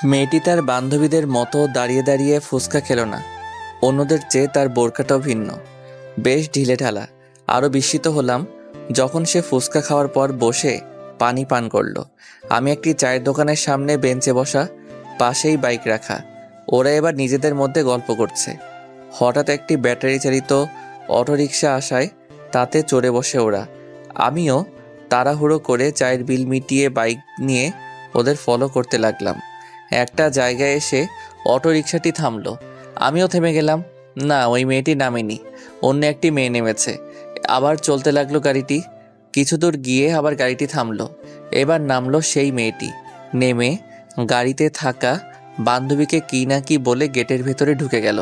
মেয়েটি তার বান্ধবীদের মতো দাঁড়িয়ে দাঁড়িয়ে ফুচকা খেলো না। অন্যদের চেয়ে তার বোরকাটাও ভিন্ন, বেশ ঢিলেঢালা। আরও বিস্মিত হলাম যখন সে ফুচকা খাওয়ার পর বসে পানি পান করলো। আমি একটি চায়ের দোকানের সামনে বেঞ্চে বসা, পাশেই বাইক রাখা। ওরা এবার নিজেদের মধ্যে গল্প করছে। হঠাৎ একটি ব্যাটারি চালিত অটোরিকশা আসায় তাতে চড়ে বসে ওরা। আমিও তাড়াহুড়ো করে চায়ের বিল মিটিয়ে বাইক নিয়ে ওদের ফলো করতে লাগলাম। একটা জায়গায় এসে অটোরিকশাটি থামলো। আমিও থেমে গেলাম। না, ওই মেয়েটি নামেনি, অন্য একটি মেয়ে নেমেছে। আবার চলতে লাগলো গাড়িটি। কিছু দূর গিয়ে আবার গাড়িটি থামলো। এবার নামলো সেই মেয়েটি। নেমে গাড়িতে থাকা বান্ধবীকে কি না কি বলে গেটের ভেতরে ঢুকে গেল।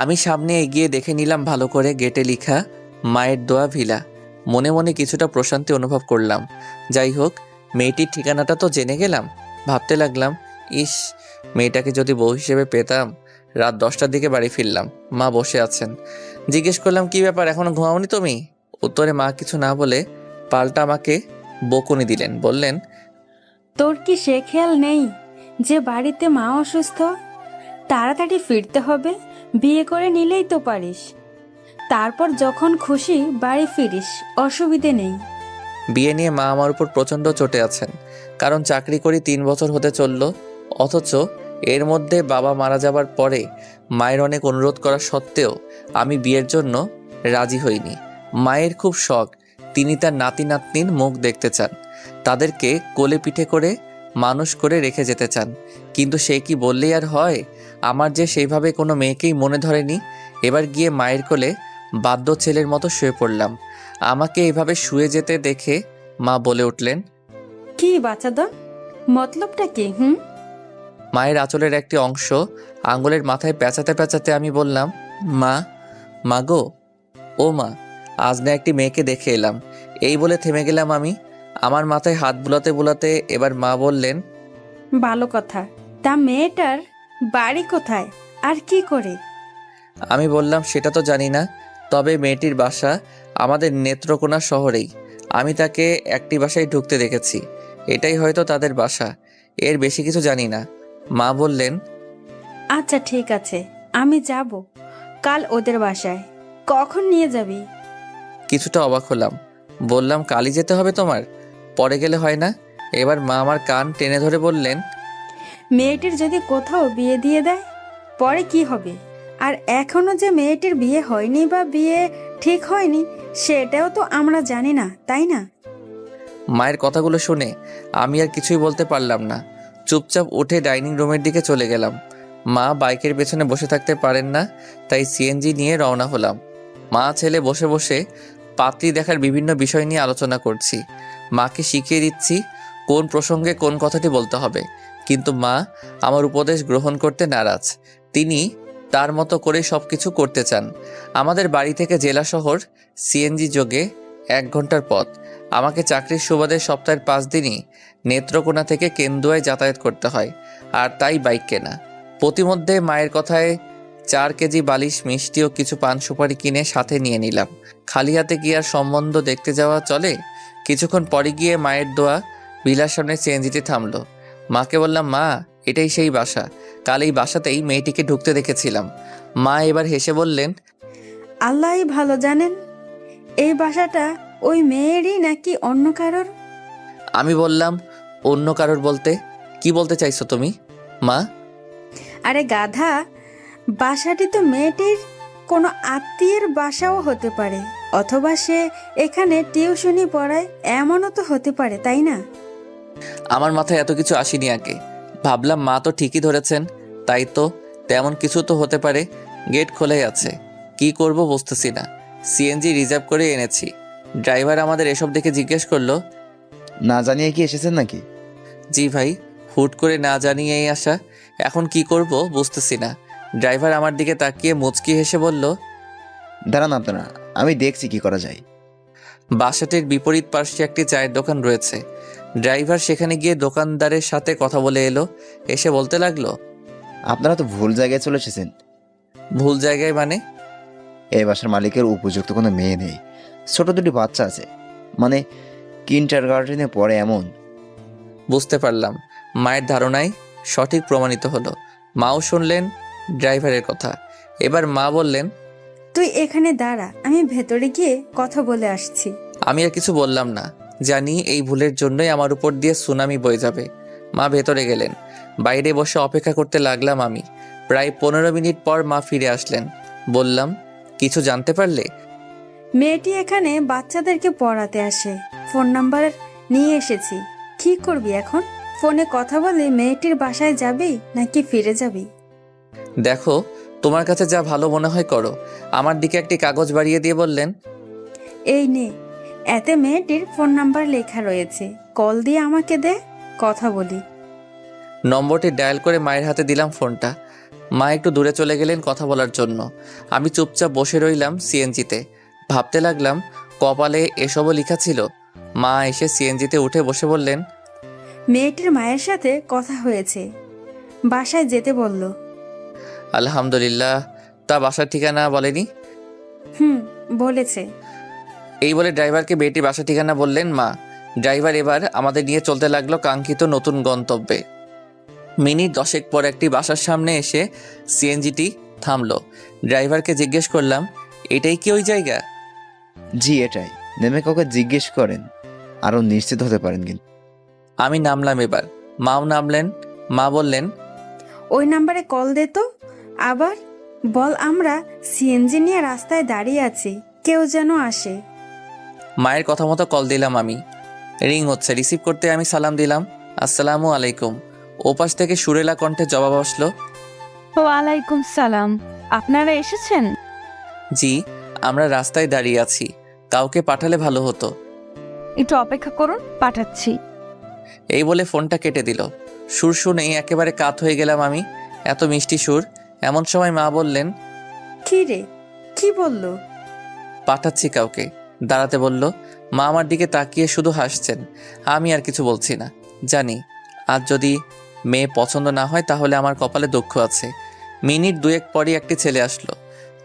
আমি সামনে এগিয়ে দেখে নিলাম ভালো করে গেটে লেখা মায়ের দোয়া ভিলা। মনে মনে কিছুটা প্রশান্তি অনুভব করলাম। যাই হোক, মেয়েটির ঠিকানাটা তো জেনে গেলাম। ভাবতে লাগলাম, ইস, মেয়েটাকে যদি বউ হিসেবে পেতাম। রাত 10টার দিকে বাড়ি ফিরলাম। মা বসে আছেন। জিজ্ঞেস করলাম, কি ব্যাপার, এখনো ঘুমাওনি তুমি? উত্তরে মা কিছু না বলে পাল্টা আমাকে বকুনি দিলেন। বললেন, তোর কি সে খেয়াল নেই যে বাড়িতে মা অসুস্থ? তাড়াতাড়ি ফিরতে হবে, বিয়ে করে নিলেই তো পারিস। তারপর যখন খুশি বাড়ি ফিরিস, অসুবিধে নেই। বিয়ে নিয়ে মা আমার উপর প্রচণ্ড চটে আছেন। কারণ চাকরি করি 3 বছর হতে চলল। অথচ এর মধ্যে বাবা মারা যাবার পরে মায়ের অনেক অনুরোধ করা সত্ত্বেও আমি বিয়ের জন্য রাজি হইনি। মায়ের খুব শখ, তিনি তার নাতি নাতনির মুখ দেখতে চান, তাদেরকে কোলে পিঠে করে মানুষ করে রেখে যেতে চান। কিন্তু সে কি বললেই আর হয়? আমার যে সেইভাবে কোনো মেয়েকেই মনে ধরেনি। এবার গিয়ে মায়ের কোলে বাধ্য ছেলের মতো শুয়ে পড়লাম। আমাকে এভাবে শুয়ে যেতে দেখে মা বলে উঠলেন, কি বাচ্চাদা, মতলবটা কি? মায়ের আঁচলের একটি অংশ আঙুলের মাথায় পেঁচাতে পেঁচাতে আমি বললাম, মা, মা গো, ও মা, আজ না একটি মেয়েকে দেখে এলাম। এই বলে থেমে গেলাম আমি। আমার মাথায় হাত বুলাতে বুলাতে এবার মা বললেন, ভালো কথা। তা মেয়েটার বাড়ি কোথায় আর কি করে? আমি বললাম, সেটা তো জানি না, তবে মেয়েটির বাসা আমাদের নেত্রকোনা শহরেই। আমি তাকে একটি বাসায় ঢুকতে দেখেছি। এটাই হয়তো তাদের বাসা, এর বেশি কিছু জানি না। মা বললেন, আচ্ছা ঠিক আছে, আমি যাব কাল ওদের বাসায়। কখন নিয়ে যাবি? কিছুটা অবাক হলাম। বললাম, কালই যেতে হবে তোমার? পরে গেলে হয় না? এবার মা আমার কান টেনে ধরে বললেন, মেয়েটির যদি কোথাও বিয়ে দিয়ে দেয়, পরে কি হবে? আর এখনো যে মেয়েটির বিয়ে হয়নি বা বিয়ে ঠিক হয়নি, সেটাও তো আমরা জানি না, তাই না? মায়ের কথাগুলো শুনে আমি আর কিছুই বলতে পারলাম না। চুপচাপ উঠে ডাইনিং রুমের দিকে চলে গেলাম। মা বাইকের পেছনে বসে থাকতে পারেন না, তাই সিএনজি নিয়ে রওনা হলাম। মা ছেলে বসে বসে পাত্রী দেখার বিভিন্ন বিষয় নিয়ে আলোচনা করছি। মাকে শিখিয়ে দিচ্ছি কোন প্রসঙ্গে কোন কথাটি বলতে হবে। কিন্তু মা আমার উপদেশ গ্রহণ করতে নারাজ। তিনি তার মতো করে সব কিছু করতে চান। আমাদের বাড়ি থেকে জেলা শহর সিএনজি যোগে 1 ঘন্টার পথ। আমাকে চাকরির সুবাদে সপ্তাহের 5 দিনই নেত্রকোনা থেকে কেন্দুয়ায় যাতায়াত করতে হয়, আর তাই বাইক কেনা। প্রতিমধ্যে মায়ের কথায় 4 কেজি বালিশ, মিষ্টি ও কিছু পান সুপারি কিনে সাথে নিয়ে নিলাম। খালি হাতে কি আর সম্বন্ধ দেখতে যাওয়া চলে? কিছুক্ষণ পরে গিয়ে মায়ের দোয়া বিলার সামনে সিএনজিটি থামলো। মাকে বললাম, মা, এটাই সেই বাসা। কাল এই বাসাতেই মেয়েটিকে ঢুকতে দেখেছিলাম। মা এবার হেসে বললেন, আল্লাহই ভালো জানেন, এই বাসাটা ওই মেয়েরই নাকি অন্য কারোর? আমি বললাম, অন্য কারোর বলতে কি বলতে চাইছো তুমি মা? আরে গাধা, বাসাটি তো মেয়েটির কোনো আত্মীয়ের বাসাও হতে পারে, অথবা সে এখানে টিউশনি পড়ায়, এমনও তো হতে পারে, তাই না? আমার মাথায় এত কিছু আসেনি আগে। ভাবলাম মা তো ঠিকই ধরেছেন, তাই তো তেমন কিছু তো হতে পারে। গেট খোলাই আছে, কি করব বুঝতেছি না। সিএনজি রিজার্ভ করে এনেছি। ড্রাইভার আমাদের এসব দেখে জিজ্ঞেস করলো, না জানিয়ে কি এসেছেন নাকি? জি ভাই, হুট করে না জানিয়েই আসা। এখন কি করব বুঝতেছি না। ড্রাইভার আমার দিকে তাকিয়ে মুচকি হেসে বলল, দাঁড়ান আপনারা, আমি দেখছি কি করা যায়। বাসাটির বিপরীত পার্শ্বে একটি চায়ের দোকান রয়েছে। ড্রাইভার সেখানে গিয়ে দোকানদারের সাথে কথা বলে এলো। এসে বলতে লাগলো, আপনারা তো ভুল জায়গায় চলে এসেছেন। ভুল জায়গায় মানে? এই বাসার মালিকের উপযুক্ত কোনো মেয়ে নেই। ছোট দুটি বাচ্চা আছে, মানে কিন্ডারগার্টেনে পড়ে এমন। বুঝতে পারলাম মায়ের ধারণায় সঠিক প্রমাণিত হলো। মাও শুনলেন ড্রাইভারের কথা। এবার মা বললেন, তুই এখানে দাঁড়া, আমি ভেতরে গিয়ে কথা বলে আসছি। আমি আর কিছু বললাম না, জানি এই ভুলের জন্যই আমার উপর দিয়ে সুনামি বয়ে যাবে। মা ভেতরে গেলেন, বাইরে বসে অপেক্ষা করতে লাগলাম আমি। প্রায় 15 মিনিট পর মা ফিরে আসলেন। বললাম, কিছু জানতে পারলে? মেয়েটি এখানে বাচ্চাদেরকে পড়াতে আসে, ফোন নাম্বার নিয়ে এসেছি। কি করবি এখন? ফোনে কথা বলে মেয়েটির বাসায় যাবি নাকি ফিরে যাবি? দেখো, তোমার কাছে যা ভালো মনে হয় করো। আমার দিকে একটি কাগজ বাড়িয়ে দিয়ে বললেন, এই নে, এতে মেয়েটির ফোন নাম্বার লেখা রয়েছে, কল দিয়ে আমাকে দে, কথা বলি। নম্বরটি ডায়াল করে মায়ের হাতে দিলাম ফোনটা। মা একটু দূরে চলে গেলেন কথা বলার জন্য। আমি চুপচাপ বসে রইলাম সিএনজিতে। ভাবতে লাগলাম, কপালে এসবও লেখা ছিল। মা এসে সিএনজিতে উঠে বসে বললেন, মেয়েটির মায়ের সাথে কথা হয়েছে, বাসায় যেতে বলল। আলহামদুলিল্লাহ। তা বাসার ঠিকানা বলেনি? বলেছে। এই বলে ড্রাইভারকে মেয়েটির বাসার ঠিকানা বললেন মা। ড্রাইভার এবার আমাদের নিয়ে চলতে লাগলো কাঙ্ক্ষিত নতুন গন্তব্যে। মিনিট 10 পর একটি বাসার সামনে এসে সিএনজিটি থামলো। ড্রাইভারকে জিজ্ঞেস করলাম, এটাই কি ওই জায়গা? জি এটাই। নেমে কাউকে জিজ্ঞেস করেন, আরও নিশ্চিত হতে পারেন কিন্তু। আমি নামলাম এবার। মাও নামলেন। মা বললেন, ওই নাম্বারে কল দে তো। আবার বল আমরা সিএনজি নিয়ে রাস্তায় দাঁড়িয়ে আছি, কেউ যেন আসে। মায়ের কথা মতো কল দিলাম আমি। রিং হচ্ছে। রিসিভ করতে আমি সালাম দিলাম, আসসালামু আলাইকুম। ওপাশ থেকে সুরেলা কণ্ঠে জবাব আসলো, ওয়ালাইকুম সালাম। আপনারা এসেছেন? জি, আমরা রাস্তায় দাঁড়িয়ে আছি, কাউকে পাঠালে ভালো হতো। একটু অপেক্ষা করুন, পাঠাচ্ছি। এই বলে ফোনটা কেটে দিল। সুর শুনেই একেবারে কাত হয়ে গেলাম আমি। এত মিষ্টি সুর। এমন সময় মা বললেন, কি রে, কি বললো? পাঠাচ্ছি কাউকে, দাঁড়াতে বলল। মা আমার দিকে তাকিয়ে শুধু হাসছেন। আমি আর কিছু বলছি না। জানি আজ যদি মেয়ে পছন্দ না হয় তাহলে আমার কপালে দুঃখ আছে। মিনিট 2 পরই একটি ছেলে আসলো।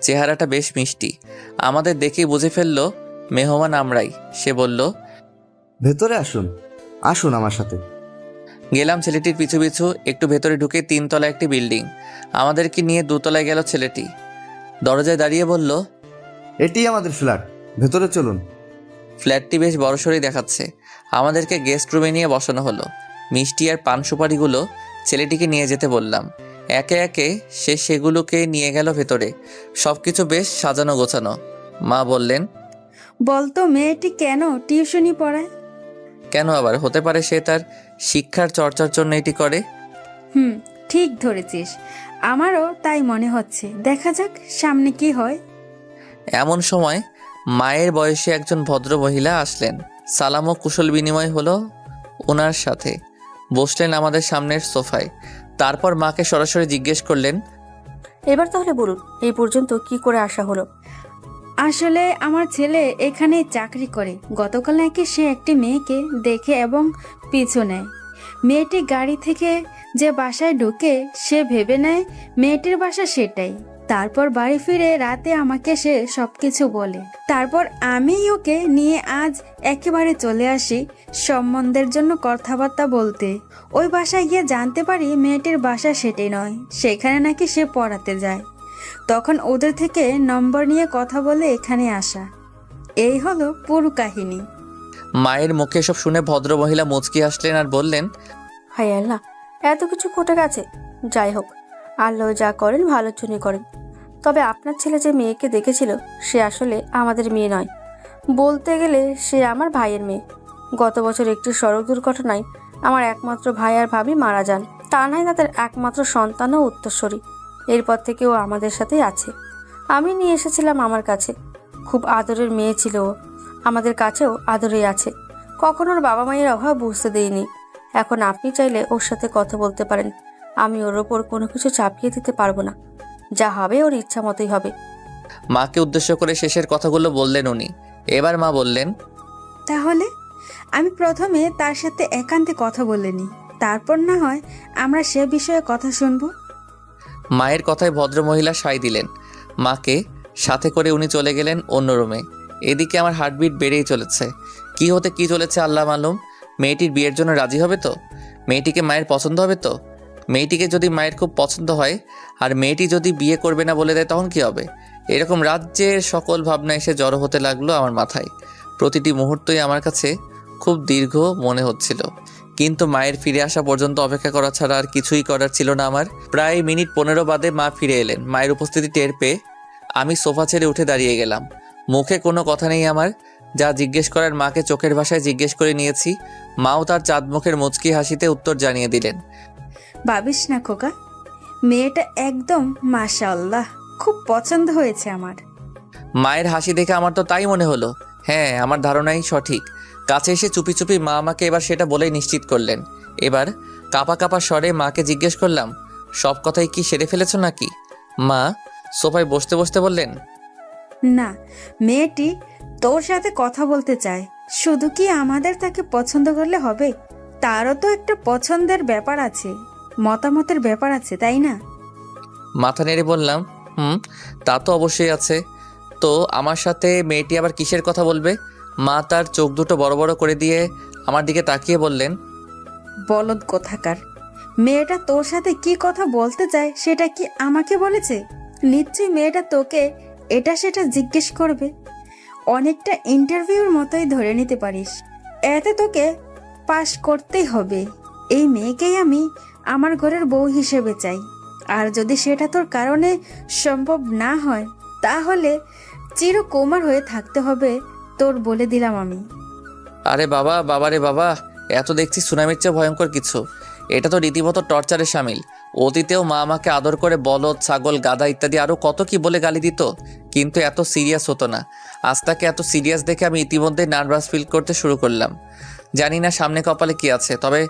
চেহারাটা বেশ মিষ্টি। আমাদের দেখেই বুঝে ফেললো মেহমান আমরাই। সে বলল, ভেতরে আসুন, আসুন আমার সাথে। গেলাম ছেলেটির পিছু পিছু। একটু ভেতরে ঢুকে 3 তলা একটি বিল্ডিং। আমাদেরকে নিয়ে 2 তলায় গেল ছেলেটি। দরজায় দাঁড়িয়ে বলল, এটি আমাদের ফ্ল্যাট, ভেতরে চলুন। ফ্ল্যাটটি বেশ বড়সড়ই দেখাচ্ছে। আমাদেরকে গেস্ট রুমে নিয়ে বসানো হলো। মিষ্টি আর পান সুপারিগুলো ছেলেটিকে নিয়ে যেতে বললাম। একে একে সে সেগুলোকে নিয়ে গেল ভেতরে। সবকিছু বেশ সাজানো গোছানো। মা বললেন, বলতো মেয়েটি কেন টিউশনি পড়ায়? কেন আবার? হতে পারে সে তার শিক্ষার চর্চার জন্য এটি করে। ঠিক ধরেছিস, আমারও তাই মনে হচ্ছে। দেখা যাক সামনে কি হয়। এমন সময় মায়ের বয়সী একজন ভদ্র মহিলা আসলেন। সালাম ও কুশল বিনিময় হলো ওনার সাথে। বসলেন আমাদের সামনের সোফায়। তারপর মাকে সরাসরি জিজ্ঞেস করলেন, এবার তাহলে বলুন, এই পর্যন্ত কি করে আসা হলো? আসলে আমার ছেলে এখানে চাকরি করে। গতকাল নাকি সে একটি মেয়েকে দেখে এবং পিছু নেয়। মেয়েটি গাড়ি থেকে যে বাসায় ঢুকে সে ভেবে নেয় মেয়েটির বাসা সেটাই। তারপর বাড়ি ফিরে রাতে আমাকে সে সবকিছু বলে। তারপর আমি ওকে নিয়ে আজ একেবারে চলে আসি সম্বন্ধের জন্য কথাবার্তা বলতে। ওই বাসায় গিয়ে জানতে পারি মেয়েটির বাসা সেটাই নয়, সেখানে নাকি সে পড়াতে যায়। তখন ওদের থেকে নম্বর নিয়ে কথা বলে এখানে আসা। এই হলো পুরো কাহিনী। মায়ের মুখে সব শুনে ভদ্র মহিলা মুচকি আসলেন আর বললেন, হাই আল্লাহ, এত কিছু ঘটে গেছে। যাই হোক, আল্লাহ যা করেন ভালোর জন্যই করেন। তবে আপনার ছেলে যে মেয়েকে দেখেছিল সে আসলে আমাদের মেয়ে নয়, বলতে গেলে সে আমার ভাইয়ের মেয়ে। গত বছর একটি সড়ক দুর্ঘটনায় আমার একমাত্র ভাই আর ভাবি মারা যান। তা নয় তাদের একমাত্র সন্তান ও উত্তরসূরি। এরপর থেকে ও আমাদের সাথেই আছে। আমি নিয়ে এসেছিলাম আমার কাছে। খুব আদরের মেয়ে ছিল ও, আমাদের কাছেও আদরেই আছে। কখনো ওর বাবা মায়ের অভাব বুঝতে দেইনি। এখন আপনি চাইলে ওর সাথে কথা বলতে পারেন। আমি ওর ওপর কোনো কিছু চাপিয়ে দিতে পারবো না। যা হবে ওর ইচ্ছা মতোই হবে। মাকে উদ্দেশ্য করে শেষের কথাগুলো বললেন উনি। এবার মা বললেন, তাহলে আমি প্রথমে তার সাথে একান্তে কথা বলে নিই, তারপর না হয় আমরা সে বিষয়ে কথা শুনবো। মায়ের কথায় ভদ্র মহিলা সায় দিলেন। মাকে সাথে করে উনি চলে গেলেন অন্য রুমে। এদিকে আমার হার্টবিট বেড়েই চলেছে। কি হতে কি চলেছে আল্লাহ মালুম। মেয়েটির বিয়ের জন্য রাজি হবে তো? মেয়েটিকে মায়ের পছন্দ হবে তো? মেয়েটিকে যদি মায়ের খুব পছন্দ হয় আর মেয়েটি যদি বিয়ে করবে না বলে দেয় তখন কি হবে? এরকম রাজ্যের সকল ভাবনা এসে জড়ো হতে লাগলো আমার মাথায়। প্রতিটি মুহূর্তই আমার কাছে খুব দীর্ঘ মনে হচ্ছিল, কিন্তু মায়ের ফিরে আসা পর্যন্ত অপেক্ষা করা ছাড়া আর কিছুই করার ছিল না আমার। প্রায় মিনিট 15 বাদে মা ফিরে এলেন। মায়ের উপস্থিতি টের পেয়ে আমি সোফা ছেড়ে উঠে দাঁড়িয়ে গেলাম। মুখে কোনো কথা নেই আমার, যা জিজ্ঞেস করার মাকে চোখের ভাষায় জিজ্ঞেস করে নিয়েছি। মাও তার চাঁদ মুখের মুচকি হাসিতে উত্তর জানিয়ে দিলেন। ভাবিস না খোকা, মেয়েটা একদম মাশাআল্লাহ, খুব পছন্দ হয়েছে আমার। মায়ের হাসি দেখে আমার তো তাই মনে হলো। হ্যাঁ, আমার ধারণাই সঠিক। কাছে এসে চুপি চুপি মা আমাকে এবার সেটা বলেই নিশ্চিত করলেন। এবার কাপা কাপা স্বরে মাকে জিজ্ঞেস করলাম, সব কথাই কি সেরে ফেলেছ নাকি? মা সোফায় বসতে বসতে বললেন, না, মেয়েটি তোর সাথে কথা বলতে চায়। শুধু কি আমাদের তাকে পছন্দ করলে হবে? তারও তো একটা পছন্দের ব্যাপার আছে, মতামতের ব্যাপার আছে, তাই না? মাথা নেড়ে বললাম, তা তো অবশ্যই আছে। তো আমার সাথে মেয়েটি আবার কিসের কথা বলবে? মা তার চোখ দুটো বড় বড় করে দিয়ে আমার দিকে তাকিয়ে বললেন, বলদ কোথাকার, মেয়েটা তোর সাথে কি কথা বলতে চায় সেটা কি আমাকে বলেছে? নিশ্চয়ই মেয়েটা তোকে এটা সেটা জিজ্ঞেস করবে। অনেকটা ইন্টারভিউর মতোই ধরে নিতে পারিস। এতে তোকে পাশ করতেই হবে। এই মেয়েকেই আমি আমার ঘরের বউ হিসেবে চাই। আর যদি সেটা তোর কারণে সম্ভব না হয় তাহলে চিরকুমার হয়ে থাকতে হবে তোর, বলে দিলাম আমি। আরে বাবা, বাবারে বাবা, এত দেখছি সুনামির চেয়ে ভয়ঙ্কর কিছু। এটা তো রীতিমতো টর্চারে সামিল। অতীতেও মা আমাকে আদর করে বলদ, ছাগল, গাধা ইত্যাদি আরও কত কি বলে গালি দিত, কিন্তু এত সিরিয়াস হতো না। আজ তাকে এত সিরিয়াস দেখে আমি ইতিমধ্যে নার্ভাস ফিল করতে শুরু করলাম। জানি না সামনে কপালে কি আছে, তবে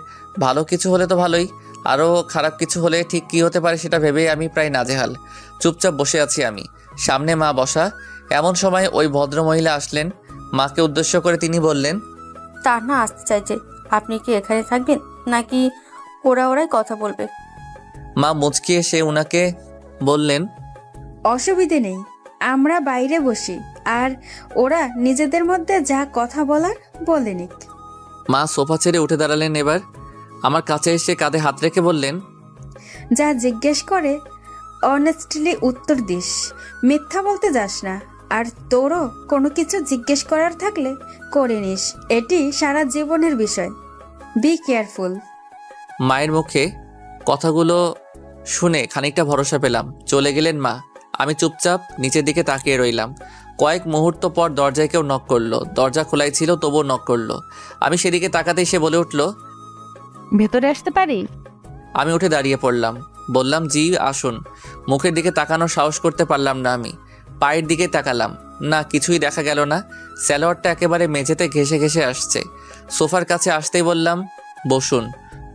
ভালো কিছু হলে তো ভালোই, আরও খারাপ কিছু হলে ঠিক কী হতে পারে সেটা ভেবেই আমি প্রায় নাজেহাল। চুপচাপ বসে আছি আমি, সামনে মা বসা। এমন সময় ওই ভদ্রমহিলা আসলেন। মাকে উদ্দেশ্য করে তিনি বললেন, তার না আসতে চাইছে, আপনি কি এখানে থাকবেন নাকি ওরাই কথা বলবে? মা মুচকি এসে ওনাকে বললেন, অসুবিধে নেই, আমরা বাইরে বসি, আর ওরা নিজেদের মধ্যে যা কথা বলার বলে নিক। মা সোফা ছেড়ে উঠে দাঁড়ালেন। এবার আমার কাছে এসে কাঁধে হাত রেখে বললেন, যা জিজ্ঞেস করে অনেস্টলি উত্তর দিস, মিথ্যা বলতে যাস না। আর তোরও কোনো কিছু জিজ্ঞেস করার থাকলে করে নিস, এটি সারা জীবনের বিষয়। Be careful. মায়ের মুখে কথাগুলো শুনে খানিকটা ভরসা পেলাম। চলে গেলেন মা। আমি চুপচাপ নিচের দিকে তাকিয়ে রইলাম। কয়েক মুহূর্ত পর দরজায় কেউ নক করলো। দরজা খোলাই ছিল, তবুও নক করলো। আমি সেদিকে তাকাতেই সে বলে উঠল, ভেতরে আসতে পারি? আমি উঠে দাঁড়িয়ে পড়লাম। বললাম, জি আসুন। মুখের দিকে তাকানোর সাহস করতে পারলাম না আমি। পায়ের দিকে তাকালাম, না কিছুই দেখা গেল না। স্যালোয়ারটা একেবারে মেঝেতে ঘেঁষে ঘেঁষে আসছে। সোফার কাছে আসতেই বললাম, বসুন।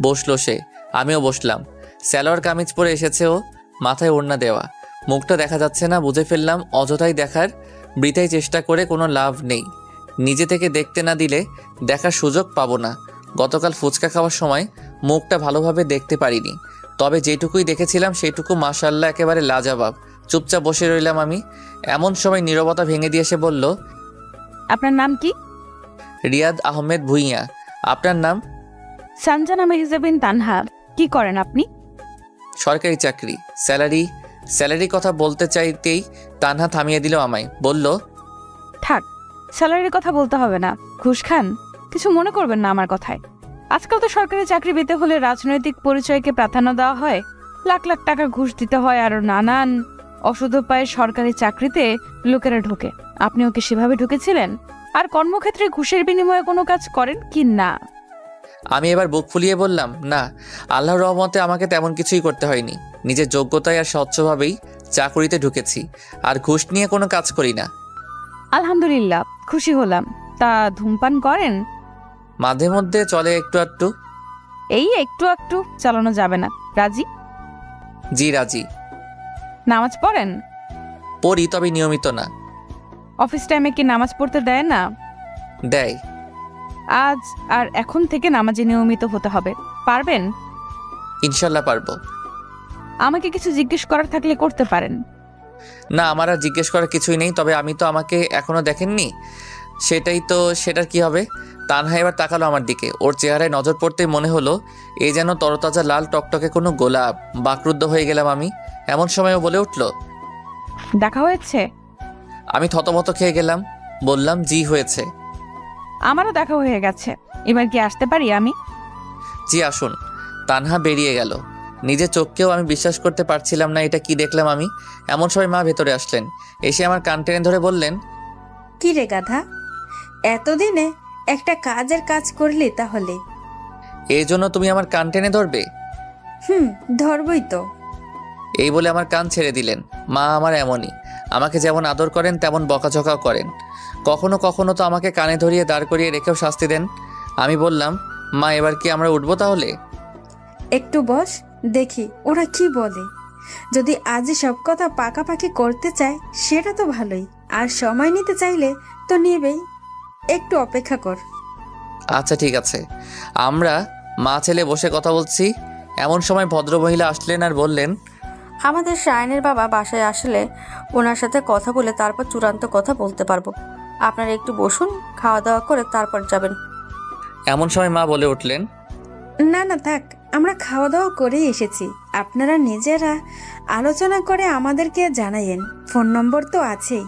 বসলো সে, আমিও বসলাম। স্যালোয়ার কামিজ পরে এসেছে ও, মাথায় ওড়না দেওয়া। মুখটা দেখা যাচ্ছে না, বুঝে ফেললাম অযথাই দেখার, বৃথাই চেষ্টা করে কোনো লাভ নেই। নিজে থেকে দেখতে না দিলে দেখার সুযোগ পাবো না। গতকাল ফুচকা খাওয়ার সময় মুখটা ভালোভাবে দেখতে পারিনি, তবে যেটুকুই দেখেছিলাম সেইটুকু মাশাআল্লাহ একেবারে লাজবাব। চুপচাপ বসে রইলাম আমি। এমন সময় নীরবতা ভেঙে দিয়ে সে বলল, আপনার নাম কি? রিয়াদ আহমেদ ভুঁইয়া। আপনার নাম? সানজানা মেহজাবিন তানহা। কি করেন আপনি? সরকারি চাকরি। স্যালারি কথা বলতে চাইতেই তানহা থামিয়ে দিল আমায়। বলল, থাক, স্যালারির কথা বলতে হবে না। ঘুষ খান? কিছু মনে করবেন না আমার কথায়। আজকাল তো সরকারি চাকরি পেতে হলে রাজনৈতিক পরিচয়কে প্রাধান্য দেওয়া হয়, লাখ লাখ টাকা ঘুষ দিতে হয়, আরো নানান অশুদ্ধ পায়ে সরকারি চাকরিতে লোকেরা ঢোকে। আপনিও কি সেভাবে ঢুকেছিলেন? আর কর্মক্ষেত্রে ঘুষের বিনিময়ে কোনো কাজ করেন কি না? আমি এবার বুক ফুলিয়ে বললাম, না, আল্লাহর রহমতে আমাকে তেমন কিছুই করতে হয়নি। নিজের যোগ্যতায় আর স্বচ্ছভাবেই চাকরিতে ঢুকেছি, আর ঘুষ নিয়ে কোনো কাজ করি না। আলহামদুলিল্লাহ, খুশি হলাম। তা ধূমপান করেন? মাঝে মধ্যে চলে একটু আধটু। এই একটু একটু চালানো যাবে না। রাজি? জি রাজি। নামাজ পড়েন? পড়ি, তবে নিয়মিত না। অফিস টাইমে কি নামাজ পড়তে দেয় না? দেয়। আজ আর এখন থেকে নামাজে নিয়মিত হতে হবে। পারবেন? ইনশাল্লাহ পারবো। আমাকে কিছু জিজ্ঞেস করার থাকলে করতে পারেন। না, আমার আর জিজ্ঞেস করার কিছুই নেই। তবে আমি তো আমাকে এখনো দেখেননি। সেটার কি হবে? তানহা এবার তাকালো আমার দিকে। ওর চেহারায় নজর পড়তেই মনে হলো এই যেন তরতাজা লাল টকটকে কোনো গোলাপ। বাকরুদ্ধ হয়ে গেলাম আমি। এমন সময়ও বলে উঠল। দেখা হয়েছে? আমি থতমত খেয়ে গেলাম। বললাম, জি হয়েছে। আমারও দেখা হয়ে গেছে। এবার কি আসতে পারি আমি? জি আসুন। তানহা বেরিয়ে গেল। নিজের চোখকেও আমি বিশ্বাস করতে পারছিলাম না, এটা কি দেখলাম আমি। এমন সময় মা ভেতরে আসলেন। এসে আমার কান টেনে ধরে বললেন, কি রে গাধা, এতদিনে একটা কাজের কাজ করলি তাহলে? এই জন্য তুমি আমার কান টেনে ধরবে? ধরবই তো। এই বলে আমার কান ছেড়ে দিলেন। মা আমার এমনই, আমাকে যেমন আদর করেন তেমন বকাঝকাও করেন। কখনো কখনো তো আমাকে কানে ধরিয়ে দাঁড় করিয়ে রেখেও শাস্তি দেন। আমি বললাম, মা এবার কি আমরা উঠবো তাহলে? একটু বস, দেখি ওরা কি বলে। যদি আজই সব কথা পাকাপাকি করতে চায় সেটা তো ভালোই, আর সময় নিতে চাইলে তো নেবেই। একটু অপেক্ষা কর। আচ্ছা ঠিক আছে। আমরা মা ছেলে বসে কথা বলছি। এমন সময় ভদ্রমহিলা আসলেন আর বললেন, আমাদের শায়নের বাবা বাসায় আসলে ওনার সাথে কথা বলে তারপর চূড়ান্ত কথা বলতে পারবো। আপনারা একটু বসুন, খাওয়া দাওয়া করে তারপর যাবেন। এমন সময় মা বলে উঠলেন, না না থাক, আমরা খাওয়া দাওয়া করেই এসেছি। আপনারা নিজেরা আলোচনা করে আমাদেরকে জানাইয়েন। ফোন নম্বর তো আছেই।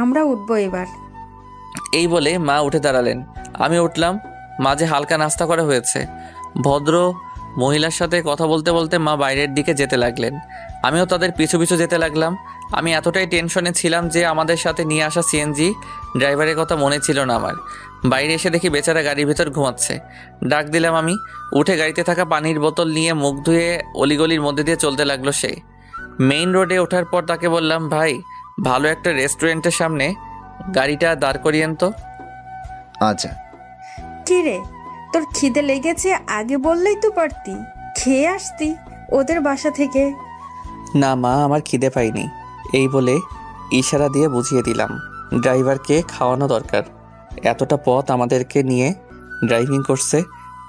আমরা উঠবো এবার। এই বলে মা উঠে দাঁড়ালেন। আমি উঠলাম। মাঝে হালকা নাস্তা করা হয়েছে। ভদ্র মহিলার সাথে কথা বলতে বলতে মা বাইরের দিকে যেতে লাগলেন। আমিও তাদের পিছু পিছু যেতে লাগলাম। আমি এতটাই টেনশনে ছিলাম যে আমাদের সাথে নিয়ে আসা সিএনজি ড্রাইভারের কথা মনে ছিল না আমার। বাইরে এসে দেখি বেচারা গাড়ির ভিতর ঘুমাচ্ছে। ডাক দিলাম আমি। উঠে গাড়িতে থাকা পানির বোতল নিয়ে মুখ ধুয়ে অলিগলির মধ্যে দিয়ে চলতে লাগলো সে। মেইন রোডে ওঠার পর তাকে বললাম, ভাই ভালো একটা রেস্টুরেন্টের সামনে গাড়িটা দাঁড় করিয়েন তো। আচ্ছা। কি রে, তোর খিদে লেগেছে? আগে বললেই তো পারতি, খেয়ে আসতি ওদের বাসা থেকে। না মা, আমার খিদে পাইনি। এই বলে ইশারা দিয়ে বুঝিয়ে দিলাম ড্রাইভারকে খাওয়ানো দরকার। এতটা পথ আমাদেরকে নিয়ে ড্রাইভিং করছে,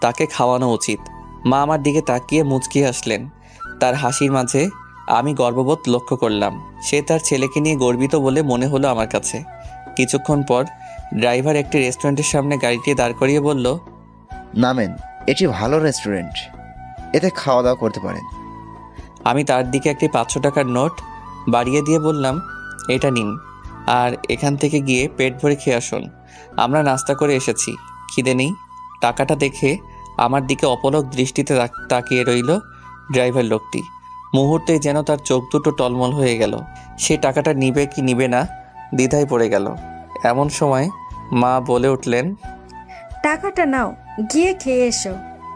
তাকে খাওয়ানো উচিত। মা আমার দিকে তাকিয়ে মুচকি হাসলেন। তার হাসির মাঝে আমি গর্ববোধ লক্ষ্য করলাম। সে তার ছেলেকে নিয়ে গর্বিত বলে মনে হলো আমার কাছে। কিছুক্ষণ পর ড্রাইভার একটি রেস্টুরেন্টের সামনে গাড়িটি দাঁড় করিয়ে বলল, নামেন, এটি ভালো রেস্টুরেন্ট, এতে খাওয়া দাওয়া করতে পারেন। আমি তার দিকে একটি 500 টাকার নোট বাড়িয়ে দিয়ে বললাম, এটা নিন, আর এখান থেকে গিয়ে পেট ভরে খেয়ে আসুন। আমরা নাস্তা করে এসেছি, খিদে নেই। টাকাটা দেখে আমার দিকে অপলক দৃষ্টিতে তাকিয়ে রইল ড্রাইভার লোকটি। মুহূর্তেই যেন তার চোখ দুটো টলমল হয়ে গেল। সে টাকাটা নিবে কি নিবে না দ্বিধায় পড়ে গেল। এমন সময় মা বলে উঠলেন, টাকাটা নাও, গিয়ে খেয়ে এসো,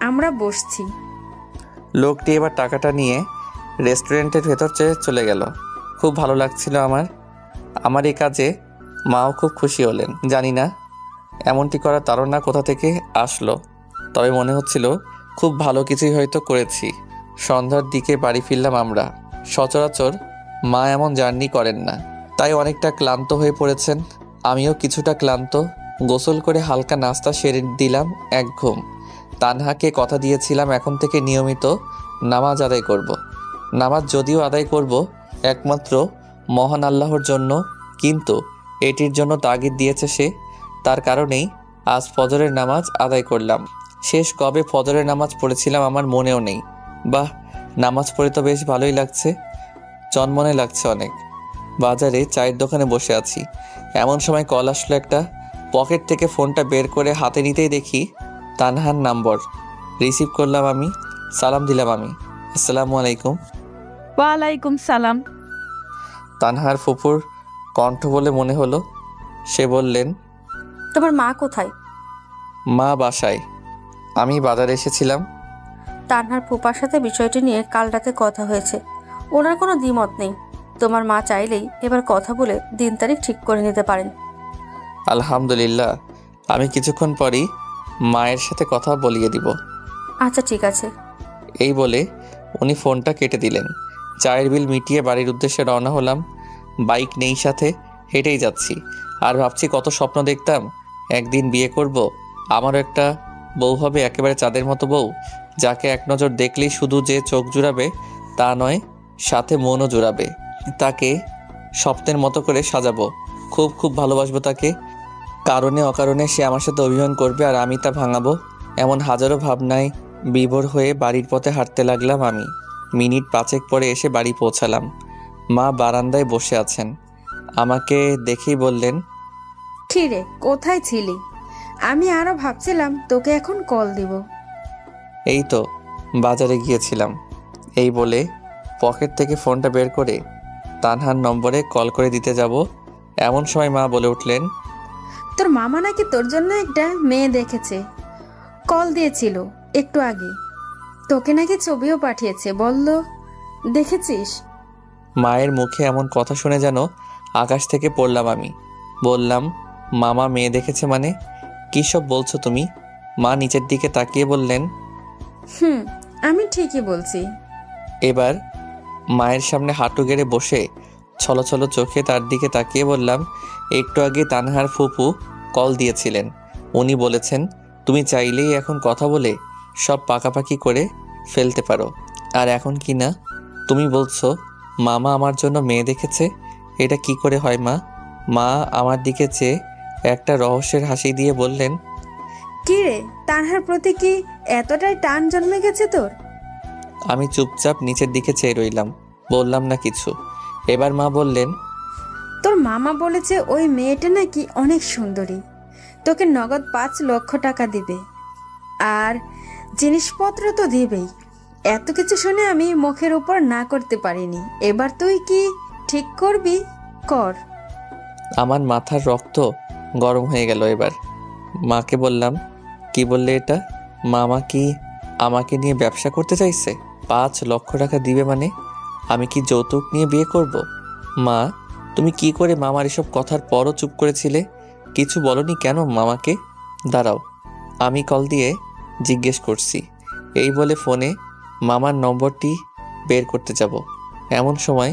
আমরা বসছি। লোকটি এবার টাকাটা নিয়ে রেস্টুরেন্টের ভেতর চলে গেল। খুব ভালো লাগছিল আমার এই কাজে। মাও খুব খুশি হলেন। জানি না এমনটি করার তাড়না কোথা থেকে আসলো, তবে মনে হচ্ছিল খুব ভালো কিছুই হয়তো করেছি। সন্ধ্যার দিকে বাড়ি ফিরলাম আমরা। সচরাচর মা এমন জার্নি করেন না, তাই অনেকটা ক্লান্ত হয়ে পড়েছেন। আমিও কিছুটা ক্লান্ত। গোসল করে হালকা নাস্তা সেরে দিলাম এক ঘুম। তানহাকে কথা দিয়েছিলাম এখন থেকে নিয়মিত নামাজ আদায় করব। নামাজ যদিও আদায় করব একমাত্র মহান আল্লাহর জন্য, কিন্তু এটির জন্য তাগিদ দিয়েছে সে। তার কারণেই আজ ফজরের নামাজ আদায় করলাম। শেষ কবে ফজরের নামাজ পড়েছিলাম আমার মনেও নেই। বাহ, নামাজ পড়ে তো বেশ ভালোই লাগছে, চনমনে লাগছে অনেক। বাজারে চায়ের দোকানে বসে আছি। এমন সময় কল আসলো একটা। পকেট থেকে ফোনটা বের করে হাতে নিতেই দেখি তানহার নাম্বার। রিসিভ করলাম আমি, সালাম দিলাম আমি, আসসালামু আলাইকুম। ওয়ালাইকুম সালাম। তানহার ফুপুর কণ্ঠ বলে মনে হলো। সে বললেন, তোমার মা কোথায়? মা বাসায়, আমি বাজারে এসেছিলাম। তানহার ফুপার সাথে বিষয়টি নিয়ে কাল রাতে কথা হয়েছে। ওনার কোনো দ্বিমত নেই। তোমার মা চাইলেই এবার কথা বলে দিন তারিখ ঠিক করে নিতে পারেন। আলহামদুলিল্লাহ, আমি কিছুক্ষণ পরই মায়ের সাথে কথা বলিয়ে দিব। আচ্ছা ঠিক আছে। এই বলে উনি ফোনটা কেটে দিলেন। চায়ের বিল মিটিয়ে বাড়ির উদ্দেশ্যে রওনা হলাম। বাইক নেই সাথে, হেঁটেই যাচ্ছি। আর ভাবছি কত স্বপ্ন দেখতাম, একদিন বিয়ে করব, আমারও একটা বউ হবে, একেবারে চাঁদের মতো বউ, যাকে এক নজর দেখলেই শুধু যে চোখ জুড়াবে তা নয়, সাথে মনও জুড়াবে। তাকে স্বপ্নের মতো করে সাজাবো, খুব খুব ভালোবাসবো তাকে। কারণে অকারণে সে আমার সাথে অভিমান করবে আর আমি তা ভাঙাবো, এমন হাজারো ভাবনায় বিভোর হয়ে বাড়ির পথে হাঁটতে লাগলাম আমি। মিনিট 5 পরে এসে বাড়ি পৌঁছালাম। মা বারান্দায় বসে আছেন। আমাকে দেখেই বললেন, কি রে, কোথায় ছিলি? আমি আরো ভাবছিলাম তোকে এখন কল দিব। এই তো বাজারে গিয়েছিলাম। এই বলে পকেট থেকে ফোনটা বের করে তানহার নম্বরে কল করে দিতে যাব, এমন সময় মা বলে উঠলেন, তোর মামা নাকি তোর জন্য একটা মেয়ে দেখেছে, কল দিয়েছিল একটু আগে। তোকে নাকি ছবিও পাঠিয়েছে, বলল, দেখেছিস? মায়ের মুখে এমন কথা শুনে যেন আকাশ থেকে পড়লাম আমি। বললাম, মামা মেয়ে দেখেছে মানে? কী সব বলছো তুমি? মা নিচের দিকে তাকিয়ে বললেন, আমি ঠিকই বলছি। এবার মায়ের সামনে হাঁটু গেড়ে বসে ছলছল চোখে তার দিকে তাকিয়ে বললাম, একটু আগে তানহার ফুপু কল দিয়েছিলেন। উনি বলেছেন তুমি চাইলেই এখন কথা বলে সব পাকাপাকি করে ফেলতে পারো। আর এখন কি না তুমি বলছো মামা আমার জন্য মেয়ে দেখেছে? এটা কি করে হয় মা? মা আমার দিকে চেয়ে একটা রহস্যের হাসি দিয়ে বললেন, কি রে, তানহার প্রতি কি এতটাই টান জন্মে গেছে তোর? আমি চুপচাপ নিচের দিকে চেয়ে রইলাম, বললাম না কিছু। এবার মা বললেন, তোর মামা বলেছে ওই মেয়েটা নাকি অনেক সুন্দরী, তোকে নগদ 5 লক্ষ টাকা দিবে, আর জিনিসপত্র তো দিবেই। এত কিছু শুনে আমি মুখের উপর না করতে পারিনি। এবার তুই কি ঠিক করবি? কর। আমার মাথার রক্ত গরম হয়ে গেল। এবার মাকে বললাম, কি বললে এটা? মামা কি আমাকে নিয়ে ব্যবসা করতে চাইছে? 5 লক্ষ টাকা দিবে মানে? আমি কি যৌতুক নিয়ে বিয়ে করব? মা, তুমি কি করে মামার এসব কথার পরও চুপ করেছিলে? কিছু বলনি কেন মামাকে? দাঁড়াও, আমি কল দিয়ে জিজ্ঞেস করছি। এই বলে ফোনে মামার নম্বরটি বের করতে যাব, এমন সময়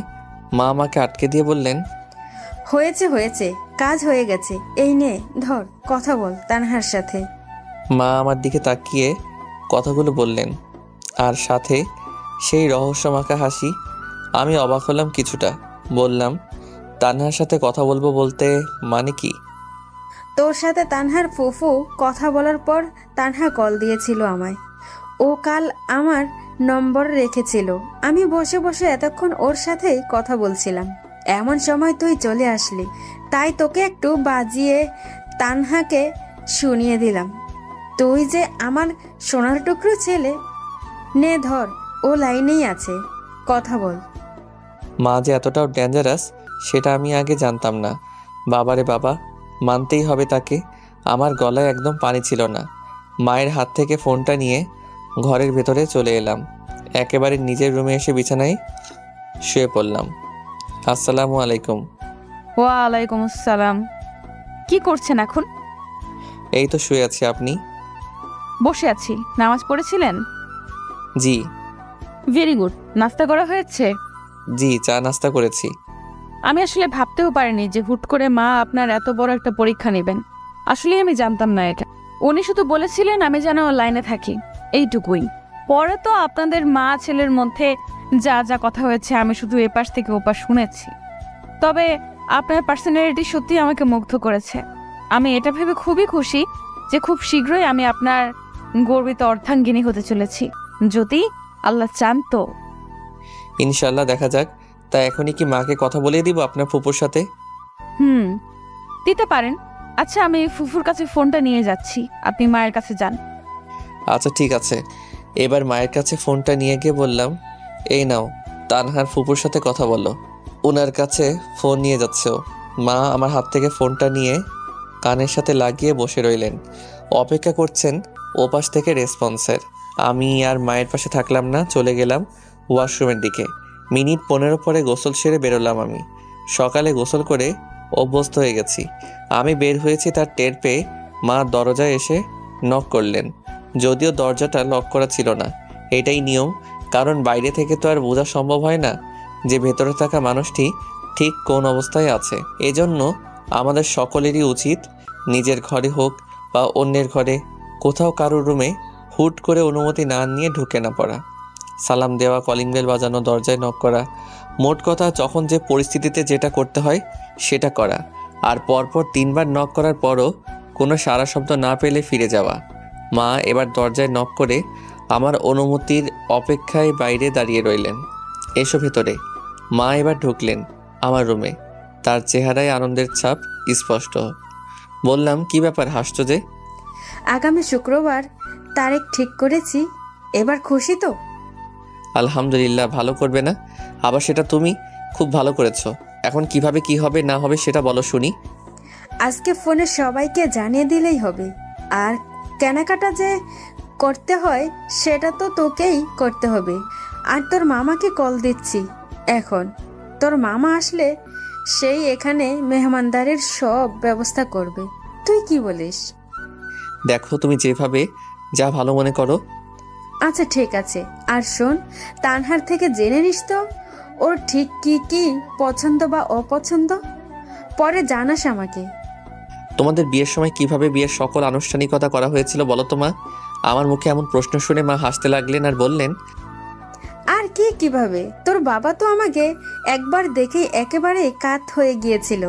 মা আমাকে আটকে দিয়ে বললেন, হয়েছে হয়েছে, কাজ হয়ে গেছে। এই নে ধর, কথা বল তানহার সাথে। মা আমার দিকে তাকিয়ে কথাগুলো বললেন, আর সাথে সেই রহস্যমাখা হাসি। আমি অবাক হলাম কিছুটা। বললাম, তানহার সাথে কথা বলবো বলতে মানে কি? তোর সাথে তানহার ফুফু কথা বলার পর তানহা কল দিয়েছিল আমায়। ও কাল আমার নম্বর রেখেছিল। আমি বসে বসে এতক্ষণ ওর সাথেই কথা বলছিলাম, এমন সময় তুই চলে আসলি। তাই তোকে একটু বাজিয়ে তানহাকে শুনিয়ে দিলাম, তুই যে আমার সোনার টুকরো ছেলে। নে ধর, ও লাইনেই আছে, কথা বল। মা যে এতটাও ডেঞ্জারাস সেটা আমি আগে জানতাম না। বাবারে বাবা, মানতেই হবে তাকে। আমার গলায় একদম পানি ছিল না। মায়ের হাত থেকে ফোনটা নিয়ে ঘরের ভেতরে চলে এলাম। একেবারে নিজের রুমে এসে বিছানায় শুয়ে পড়লাম। আসসালামু আলাইকুম। ওয়ালাইকুম আসসালাম। কি করছেন এখন? এই তো শুয়ে আছি, আপনি? বসে আছি। নামাজ পড়েছিলেন? জি। Very good. নাস্তা করা হয়েছে? জি, চা নাস্তা করেছি। আমি আসলে ভাবতেও পারিনি যে হুট করে মা আপনার এত বড় একটা পরীক্ষা নেবেন। আসলে আমি জানতাম না এটা। উনি শুধু বলেছিলেন আমি যেন লাইনে থাকি, এইটুকুই। পরে তো আপনাদের মা ছেলের মধ্যে যা যা কথা হয়েছে আমি শুধু এপাশ থেকে ওপাশ শুনেছি। তবে আপনার পার্সোনালিটি সত্যি আমাকে মুগ্ধ করেছে। আমি এটা ভেবে খুবই খুশি যে খুব শীঘ্রই আমি আপনার গর্বিত অর্ধাঙ্গিনী হতে চলেছি, যদি আল্লাহ চান তো। ইনশাল্লাহ, দেখা যাক। তা এখনই কি মাকে কথা বলিয়ে দিব আপনার ফুপুর সাথে? দিতে পারেন। আচ্ছা, আমি ফুফুর কাছে ফোনটা নিয়ে যাচ্ছি, আপনি মায়ের কাছে যান। আচ্ছা ঠিক আছে। এবার মায়ের কাছে ফোনটা নিয়ে গিয়ে বললাম, এই নাও, তানহার ফুপুর সাথে কথা বলো। ওনার কাছে ফোন নিয়ে যাচ্ছে ও। মা আমার হাত থেকে ফোনটা নিয়ে কানের সাথে লাগিয়ে বসে রইলেন, অপেক্ষা করছেন ওপাশ থেকে রেসপন্সের। আমি আর মায়ের পাশে থাকলাম না, চলে গেলাম ওয়াশরুমের দিকে। মিনিট 15 পরে গোসল সেরে বেরোলাম আমি। সকালে গোসল করে অভ্যস্ত হয়ে গেছি। আমি বের হয়েছি তার টের পেয়ে মা দরজায় এসে নক করলেন। যদিও দরজাটা লক করা ছিল না, এটাই নিয়ম, কারণ বাইরে থেকে তো আর বোঝা সম্ভব হয় না যে ভেতরে থাকা মানুষটি ঠিক কোন অবস্থায় আছে। এজন্য আমাদের সকলেরই উচিত নিজের ঘরে হোক বা অন্যের ঘরে, কোথাও কারোর রুমে হুট করে অনুমতি না নিয়ে ঢুকে না পড়া। সালাম দেওয়া, কলিং বেল বাজানো, দরজায় নক করা, মোট কথা যখন যে পরিস্থিতিতে যেটা করতে হয় সেটা করা। আর পরপর 3বার নক করার পরও কোনো সাড়া শব্দ না পেলে ফিরে যাওয়া। মা এবার দরজায় নক করে আমার অনুমতির অপেক্ষায় বাইরে দাঁড়িয়ে রইলেন। এসো ভেতরে। মা এবার ঢুকলেন আমার রুমে। তার চেহারায় আনন্দের ছাপ স্পষ্ট। বললাম, কি ব্যাপার, হাসছো যে? আগামী শুক্রবার তারিখ ঠিক করেছি, এবার খুশি তো? আলহামদুলিল্লাহ। ভালো করবে না? আবার সেটা তুমি খুব ভালো করেছো। এখন কিভাবে কি হবে না হবে সেটা বলো শুনি। আজকে ফোনে সবাইকে জানিয়ে দিলেই হবে। আর কেনাকাটা যে করতে হয় সেটা তো তোকেই করতে হবে। আর তোর মামাকে কল দিচ্ছি এখন। তোর মামা আসলে সেই এখানে মেহমানদারির সব ব্যবস্থা করবে। তুই কি বলিস? দেখো, তুমি যেভাবে যা ভালো মনে করো। আচ্ছা ঠিক আছে। আর শোন, তানহার থেকে জেনে নিস তো ওর ঠিক কি কি পছন্দ বা অপছন্দ, পরে জানাস আমাকে। তোমাদের বিয়ের সময় কিভাবে বিয়ের সকল আনুষ্ঠানিকতা করা হয়েছিল বলো তো মা? আমার মুখে এমন প্রশ্ন শুনে মা হাসতে লাগলেন আর বললেন, আর কি কিভাবে? তোর বাবা তো আমাকে একবার দেখেই একেবারে কাত হয়ে গিয়েছিল।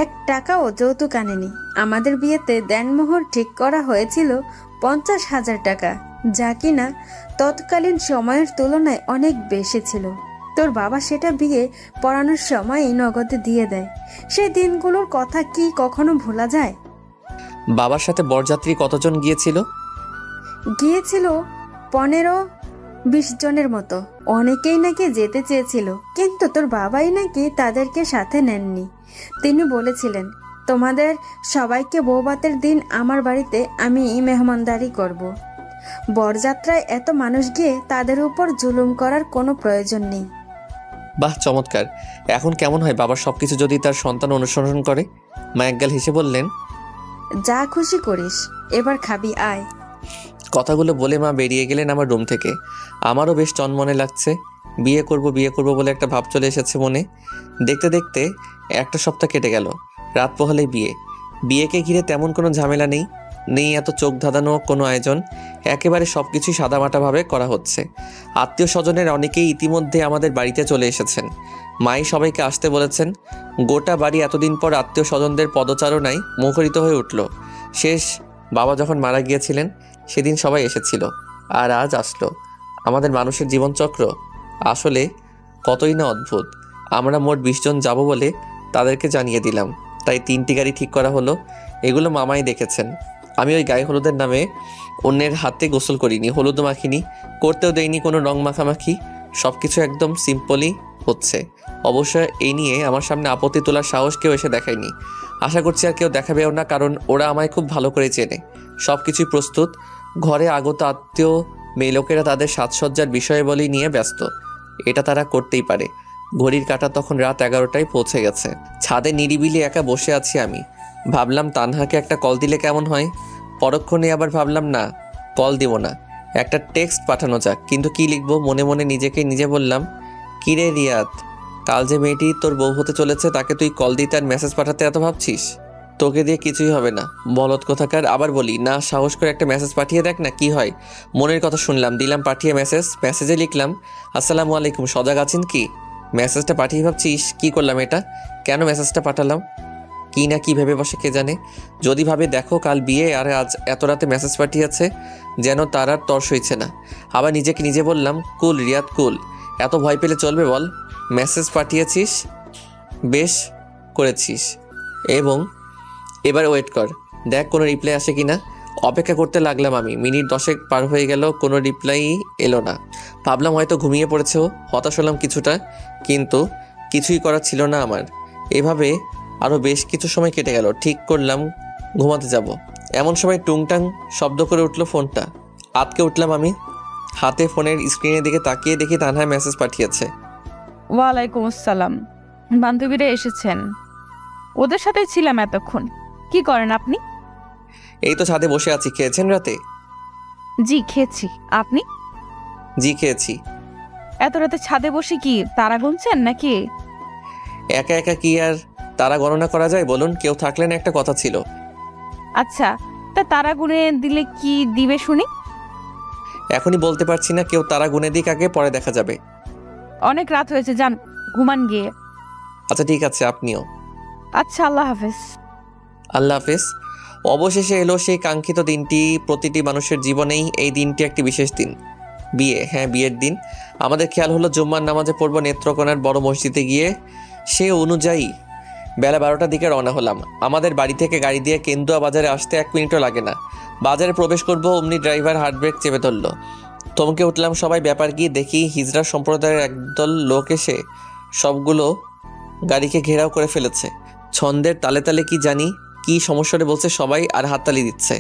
1 টাকাও যৌতুক আনেনি। আমাদের বিয়েতে দেনমোহর ঠিক করা হয়েছিল 50,000 টাকা, যা কিনা তৎকালীন সময়ের তুলনায় অনেক বেশি ছিল। তোর বাবা সেটা বিয়ে পড়ানোর সময়ই নগদে দিয়ে দেয়। সেই দিনগুলোর কথা কি কখনো ভোলা যায়? বাবার সাথে বরযাত্রী কতজন গিয়েছিল? গিয়েছিল 15-20 জনের মতো। অনেকেই নাকি যেতে চেয়েছিল, কিন্তু তোর বাবাই নাকি তাদেরকে সাথে নেননি। তিনি বলেছিলেন, তোমাদের সবাইকে বৌভাতের দিন আমার বাড়িতে আমি মেহমানদারি করব। বরযাত্রায় এত মানুষ গিয়ে তাদের উপর জুলুম করার কোনো প্রয়োজন নেই। বাহ, চমৎকার। এখন কেমন হয় বাবার সবকিছু যদি তার সন্তান অনুসরণ করে? মা একগাল হেসে বললেন, যা খুশি করিস, এবার খাবি, আয়। কথাগুলো বলে মা বেরিয়ে গেলেন আমার রুম থেকে। আমারও বেশ চনমনে লাগছে। বিয়ে করব বলে একটা ভাব চলে এসেছে মনে। দেখতে দেখতে 1 সপ্তাহ কেটে গেল। রাত পোহালেই বিয়ে। বিয়েকে ঘিরে তেমন কোনো ঝামেলা নেই, এত চোখ ধাঁধানো কোনো আয়োজন। একেবারে সব কিছুই সাদামাটাভাবে করা হচ্ছে। আত্মীয় স্বজনের অনেকেই ইতিমধ্যে আমাদের বাড়িতে চলে এসেছেন। মাই সবাইকে আসতে বলেছেন। গোটা বাড়ি এতদিন পর আত্মীয় স্বজনদের পদচারণায় মুখরিত হয়ে উঠল। শেষ বাবা যখন মারা গিয়েছিলেন সেদিন সবাই এসেছিল, আর আজ আসলো। আমাদের মানুষের জীবনচক্র আসলে কতই না অদ্ভুত। আমরা মোট 20 জন যাব বলে তাদেরকে জানিয়ে দিলাম, তাই 3টি গাড়ি ঠিক করা হলো। এগুলো মামাই দেখেছেন। আমি ওই গায়ে হলুদের নামে অন্যের হাতে গোসল করিনি, হলুদ মাখিনি, করতেও দেইনি কোনো রং মাখামাখি। সব কিছু একদম সিম্পলই হচ্ছে। অবশ্য এই নিয়ে আমার সামনে আপত্তি তোলার সাহস কেউ এসে দেখায়নি। আশা করছি আর কেউ দেখাবেও না, কারণ ওরা আমায় খুব ভালো করে চেনে। সব কিছুই প্রস্তুত। ঘরে আগত আত্মীয় মেয়ে লোকেরা তাদের সাজসজ্জার বিষয় বলেই নিয়ে ব্যস্ত। এটা তারা করতেই পারে। ঘড়ির কাঁটা তখন রাত 11টায় পৌঁছে গেছে। ছাদে নিরিবিলি একা বসে আছি আমি। ভাবলাম তানহাকে একটা কল দিলে কেমন হয়। পরক্ষণে আবার ভাবলাম না, কল দিব না, একটা টেক্সট পাঠানো যাক। কিন্তু কি লিখবো মনে মনে নিজেকে নিজে বললাম, কিরে রিয়াদ, কাল যে মেয়েটি তোর বউ হতে চলেছে তাকে তুই কল দিতে আর মেসেজ পাঠাতে এত ভাবছিস? তোকে দিয়ে কিছুই হবে না, বলদ কোথাকার। আবার বলি না, সাহস করে একটা মেসেজ পাঠিয়ে দেখ না, কি হয়। মনের কথা শুনলাম, দিলাম পাঠিয়ে মেসেজে লিখলাম, আসসালামু আলাইকুম, সজাগ আছেন কি? মেসেজটা পাঠিয়ে ভাবছিস কি করলাম এটা, কেন মেসেজটা পাঠালাম? কি না কি ভেবে বসে কে জানে। যদি ভাবে দেখো কাল বিয়ে আর আজ এত রাতে মেসেজ পাঠিয়েছে, যেন তার আর তর সইছে না। আবার নিজেকে নিজে বললাম, কুল রিয়াদ কুল, এত ভয় পেলে চলবে বল? মেসেজ পাঠিয়েছিস, বেশ করেছিস, এবং এবার ওয়েট কর, দেখ কোনো রিপ্লাই আসে কি না। অপেক্ষা করতে লাগলাম আমি। মিনিট 10 পার হয়ে গেল, কোনো রিপ্লাই এলো না। ভাবলাম হয়তো ঘুমিয়ে পড়েছে ও। হতাশ হলাম কিছুটা, কিন্তু কিছুই করার ছিল না আমার। এভাবে আরও বেশ কিছু সময় কেটে গেল। ঠিক করলাম ঘুমাতে যাব। এমন সময় টুংটাং শব্দ করে উঠলো ফোনটা। আতকে উঠলাম আমি। হাতে ফোনের স্ক্রিনের দিকে তাকিয়ে দেখি তানহা মেসেজ পাঠিয়েছে। ওয়ালাইকুম আসসালাম। বান্ধবীরা এসেছেন, ওদের সাথেই ছিলাম এতক্ষণ। কি করেন আপনি? এই তো ছাদে বসে আছি। খেয়েছেন রাতে? জি খেয়েছি। আপনি? জি খেয়েছি। এত রাতে ছাদে বসে কি তারা গুনছেন নাকি? একা একা কি আর তারা গণনা করা যায় বলুন? কেউ থাকলে না একটা কথা ছিল। আচ্ছা, তা তারা গুনে দিলে কি দিবে শুনি? এখনই বলতে পারছি না, কেউ তারা গুনে দিক, আগে পরে দেখা যাবে। অনেক রাত হয়েছে, যান ঘুমান গিয়ে। আচ্ছা ঠিক আছে, আপনিও। আচ্ছা, আল্লাহ হাফেজ। আল্লাহ হাফেজ। অবশেষে এলো সেই কাঙ্ক্ষিত দিনটি। প্রতিটি মানুষের জীবনেই এই দিনটি একটি বিশেষ দিন। বিয়ে, হ্যাঁ বিয়ের দিন। আমাদের খেয়াল হলো জুম্মার নামাজে পড়ব নেত্রকোনার বড় মসজিদে গিয়ে। সে অনুযায়ী বেলা 12টার দিকে রওনা হলাম। আমাদের বাড়ি থেকে গাড়ি দিয়ে কেন্দুয়া বাজারে আসতে 1 মিনিটও লাগে না। বাজারে প্রবেশ করব অমনি ড্রাইভার হার্ড ব্রেক চেপে ধরল। থমকে উঠলাম। সবাই ব্যাপার কি দেখি হিজড়া সম্প্রদায়ের একদল লোক এসে সবগুলো গাড়িকে ঘেরাও করে ফেলেছে। ছন্দের তালে তালে কি জানি কি সমস্যাটা বলছে সবাই, আর হাততালি দিচ্ছে।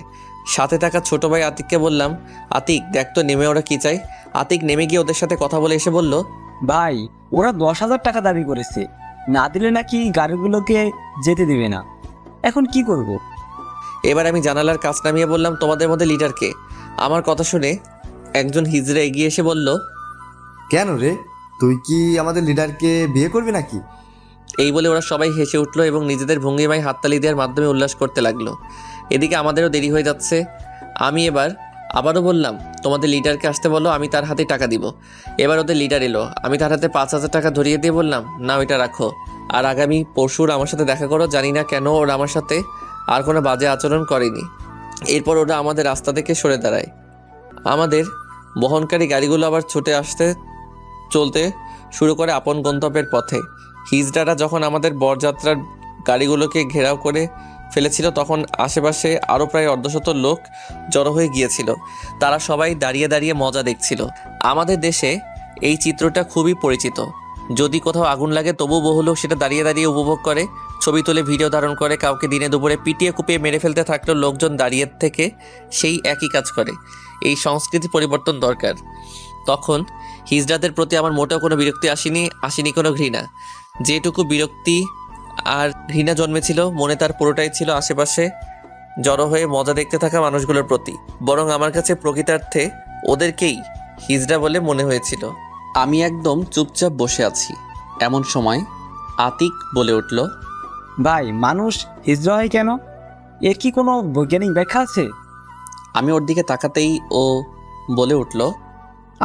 সাথে থাকা ছোট ভাই আতিককে বললাম, আতিক দেখ তো নেমে ওরা কি চাই। আতিক নেমে গিয়ে ওদের সাথে কথা বলে এসে বলল, ভাই ওরা 10,000 টাকা দাবি করেছে, না দিলে নাকি গাড়িগুলোকে যেতে দিবে না। এখন কি করব? এবার আমি জানালার কাছ নামিয়ে বললাম, তোমাদের মধ্যে লিডারকে? আমার কথা শুনে একজন হিজড়া এগিয়ে এসে বলল, কেন রে, তুই কি আমাদের লিডারকে বিয়ে করবি নাকি? এই বলে ওরা সবাই হেসে উঠলো এবং নিজেদের ভঙ্গিমায় হাততালি দেওয়ার মাধ্যমে উল্লাস করতে লাগলো। এদিকে আমাদেরও দেরি হয়ে যাচ্ছে। আমি আবারও বললাম, তোমাদের লিডারকে আসতে বলো, আমি তার হাতে টাকা দিব। এবার ওদের লিডার এলো। আমি তার হাতে 5,000 টাকা ধরিয়ে দিয়ে বললাম, না ওইটা রাখো, আর আগামী পরশুর আমার সাথে দেখা করো। জানি না কেন ওরা আমার সাথে আর কোনো বাজে আচরণ করেনি। এরপর ওরা আমাদের রাস্তা থেকে সরে দাঁড়ায়। আমাদের বহনকারী গাড়িগুলো আবার ছুটে আসতে চলতে শুরু করে আপন গন্তব্যের পথে। হিজড়ারা যখন আমাদের বরযাত্রার গাড়িগুলোকে ঘেরাও করে ফেলেছিল তখন আশেপাশে আরও প্রায় অর্ধশত লোক জড়ো হয়ে গিয়েছিল। তারা সবাই দাঁড়িয়ে দাঁড়িয়ে মজা দেখছিল। আমাদের দেশে এই চিত্রটা খুবই পরিচিত। যদি কোথাও আগুন লাগে তবু বহু লোক সেটা দাঁড়িয়ে দাঁড়িয়ে উপভোগ করে, ছবি তুলে ভিডিও ধারণ করে। কাউকে দিনে দুপুরে পিটিয়ে কুপিয়ে মেরে ফেলতে থাকলেও লোকজন দাঁড়িয়ে থেকে সেই একই কাজ করে। এই সংস্কৃতি পরিবর্তন দরকার। তখন হিজড়াদের প্রতি আমার মোটেও কোনো বিরক্তি আসেনি কোনো ঘৃণা। যেটুকু বিরক্তি আর ঘৃণা জন্মেছিল মনে তার পুরোটাই ছিল আশেপাশে জড়ো হয়ে মজা দেখতে থাকা মানুষগুলোর প্রতি। বরং আমার কাছে প্রকৃতার্থে ওদেরকেই হিজড়া বলে মনে হয়েছিল। আমি একদম চুপচাপ বসে আছি। এমন সময় আতিক বলে উঠল, ভাই মানুষ হিজড়া হয় কেন? এর কি কোনো বৈজ্ঞানিক ব্যাখ্যা আছে? আমি ওর দিকে তাকাতেই ও বলে উঠল,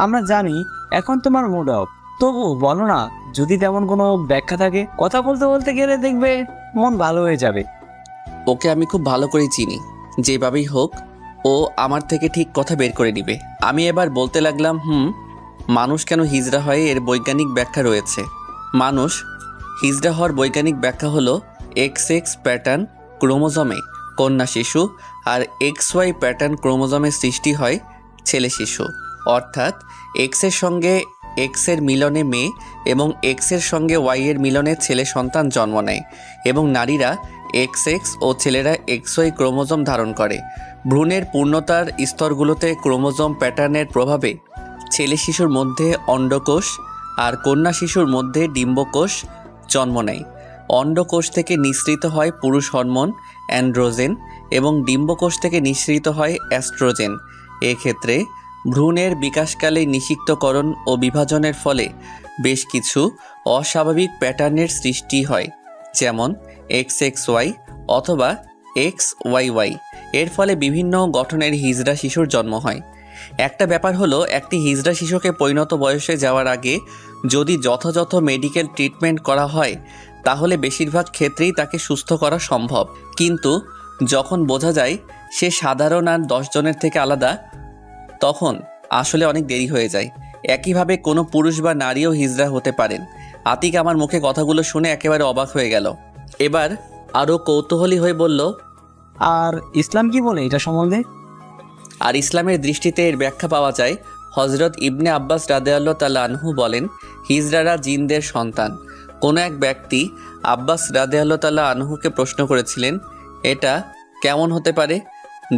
আমরা জানি এখন তোমার মুড অফ, তবু বলো না যদি তেমন কোনো ব্যাখ্যা থাকে। কথা বলতে বলতে গেলে দেখবে মন ভালো হয়ে যাবে। ওকে আমি খুব ভালো করেই চিনি। যেভাবেই হোক ও আমার থেকে ঠিক কথা বের করে নিবে। আমি এবার বলতে লাগলাম, মানুষ কেন হিজড়া হয় এর বৈজ্ঞানিক ব্যাখ্যা রয়েছে। মানুষ হিজড়া হওয়ার বৈজ্ঞানিক ব্যাখ্যা হলো XX প্যাটার্ন ক্রোমোজমে কন্যা শিশু আর XY প্যাটার্ন ক্রোমোজমে সৃষ্টি হয় ছেলে শিশু। অর্থাৎ এক্সের সঙ্গে এক্সের মিলনে মেয়ে এবং এক্সের সঙ্গে ওয়াই এর মিলনে ছেলে সন্তান জন্ম নেয় এবং নারীরা XX ও ছেলেরা XY ক্রোমোজোম ধারণ করে। ভ্রূণের পূর্ণতার স্তরগুলোতে ক্রোমোজোম প্যাটার্নের প্রভাবে ছেলে শিশুর মধ্যে অন্ডকোষ আর কন্যা শিশুর মধ্যে ডিম্বকোষ জন্ম নেয়। অন্ডকোষ থেকে নিঃসৃত হয় পুরুষ হরমোন অ্যান্ড্রোজেন এবং ডিম্বকোষ থেকে নিঃসৃত হয় অ্যাস্ট্রোজেন। এক্ষেত্রে ভ্রূণের বিকাশকালে নিষিক্তকরণ ও বিভাজনের ফলে বেশ কিছু অস্বাভাবিক প্যাটার্নের সৃষ্টি হয়, যেমন XXY অথবা XYY। এর ফলে বিভিন্ন গঠনের হিজড়া শিশুর জন্ম হয়। একটা ব্যাপার হলো, একটি হিজড়া শিশুকে পরিণত বয়সে যাওয়ার আগে যদি যথাযথ মেডিকেল ট্রিটমেন্ট করা হয় তাহলে বেশিরভাগ ক্ষেত্রেই তাকে সুস্থ করা সম্ভব। কিন্তু যখন বোঝা যায় সে সাধারণ আর 10 জনের থেকে আলাদা তখন আসলে অনেক দেরি হয়ে যায়। একইভাবে কোনো পুরুষ বা নারীও হিজড়া হতে পারেন। আতিক আমার মুখে কথাগুলো শুনে একেবারে অবাক হয়ে গেল। এবার আরও কৌতূহলী হয়ে বলল, আর ইসলাম কি বলে এটা সম্বন্ধে? আর ইসলামের দৃষ্টিতে এর ব্যাখ্যা পাওয়া যায়। হজরত ইবনে আব্বাস রাদিয়াল্লাহু তাআলা আনহু বলেন, হিজড়ারা জিনদের সন্তান। কোনো এক ব্যক্তি আব্বাস রাদিয়াল্লাহু তাআলা আনহুকে প্রশ্ন করেছিলেন, এটা কেমন হতে পারে?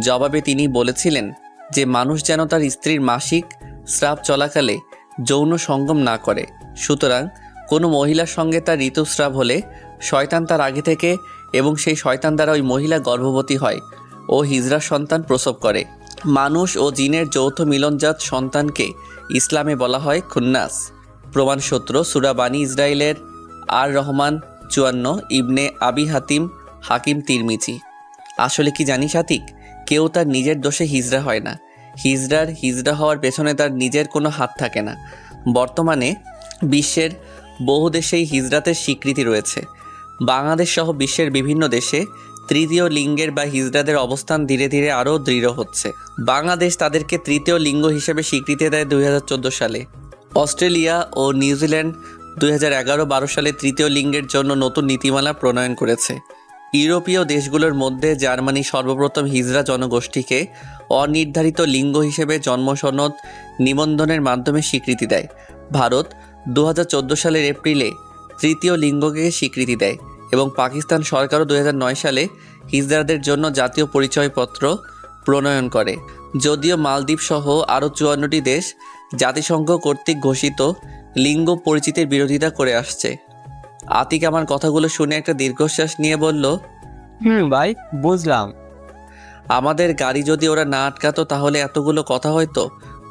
জবাবে তিনি বলেছিলেন যে মানুষ যেন তার স্ত্রীর মাসিক স্রাব চলাকালে যৌন সঙ্গম না করে। সুতরাং কোনো মহিলার সঙ্গে তার ঋতুস্রাব হলে শয়তান তার আগে থেকে এবং সেই শয়তান দ্বারা ওই মহিলা গর্ভবতী হয় ও হিজড়া সন্তান প্রসব করে। মানুষ ও জিনের যৌথ মিলনজাত সন্তানকে ইসলামে বলা হয় খুন্নাস। প্রমাণসূত্র সূরা বানী ইসরাইলের আর রহমান 54, ইবনে আবি হাতিম হাকিম তিরমিজি। আসলে কি জানিস আতিক, কেউ তার নিজের দোষে হিজড়া হয় না। হিজড়া হওয়ার পেছনে তার নিজের কোনো হাত থাকে না। বর্তমানে বিশ্বের বহু দেশেই হিজড়াতের স্বীকৃতি রয়েছে। বাংলাদেশ সহ বিশ্বের বিভিন্ন দেশে তৃতীয় লিঙ্গের বা হিজড়াদের অবস্থান ধীরে ধীরে আরও দৃঢ় হচ্ছে। বাংলাদেশ তাদেরকে তৃতীয় লিঙ্গ হিসেবে স্বীকৃতি দেয় 2014 সালে। অস্ট্রেলিয়া ও নিউজিল্যান্ড 2011-12 সালে তৃতীয় লিঙ্গের জন্য নতুন নীতিমালা প্রণয়ন করেছে। ইউরোপীয় দেশগুলোর মধ্যে জার্মানি সর্বপ্রথম হিজড়া জনগোষ্ঠীকে অনির্ধারিত লিঙ্গ হিসেবে জন্মসনদ নিবন্ধনের মাধ্যমে স্বীকৃতি দেয়। ভারত 2014 সালের এপ্রিলে তৃতীয় লিঙ্গকে স্বীকৃতি দেয় এবং পাকিস্তান সরকারও 2009 সালে হিজড়াদের জন্য জাতীয় পরিচয়পত্র প্রণয়ন করে। যদিও মালদ্বীপ সহ আরও 54টি দেশ জাতিসংঘ কর্তৃক ঘোষিত লিঙ্গ পরিচিতির বিরোধিতা করে আসছে। আতিক আমার কথাগুলো শুনে একটা দীর্ঘশ্বাস নিয়ে বলল, ভাই বুঝলাম। আমাদের গাড়ি যদি ওরা না আটকাতো তাহলে এতগুলো কথা হয়তো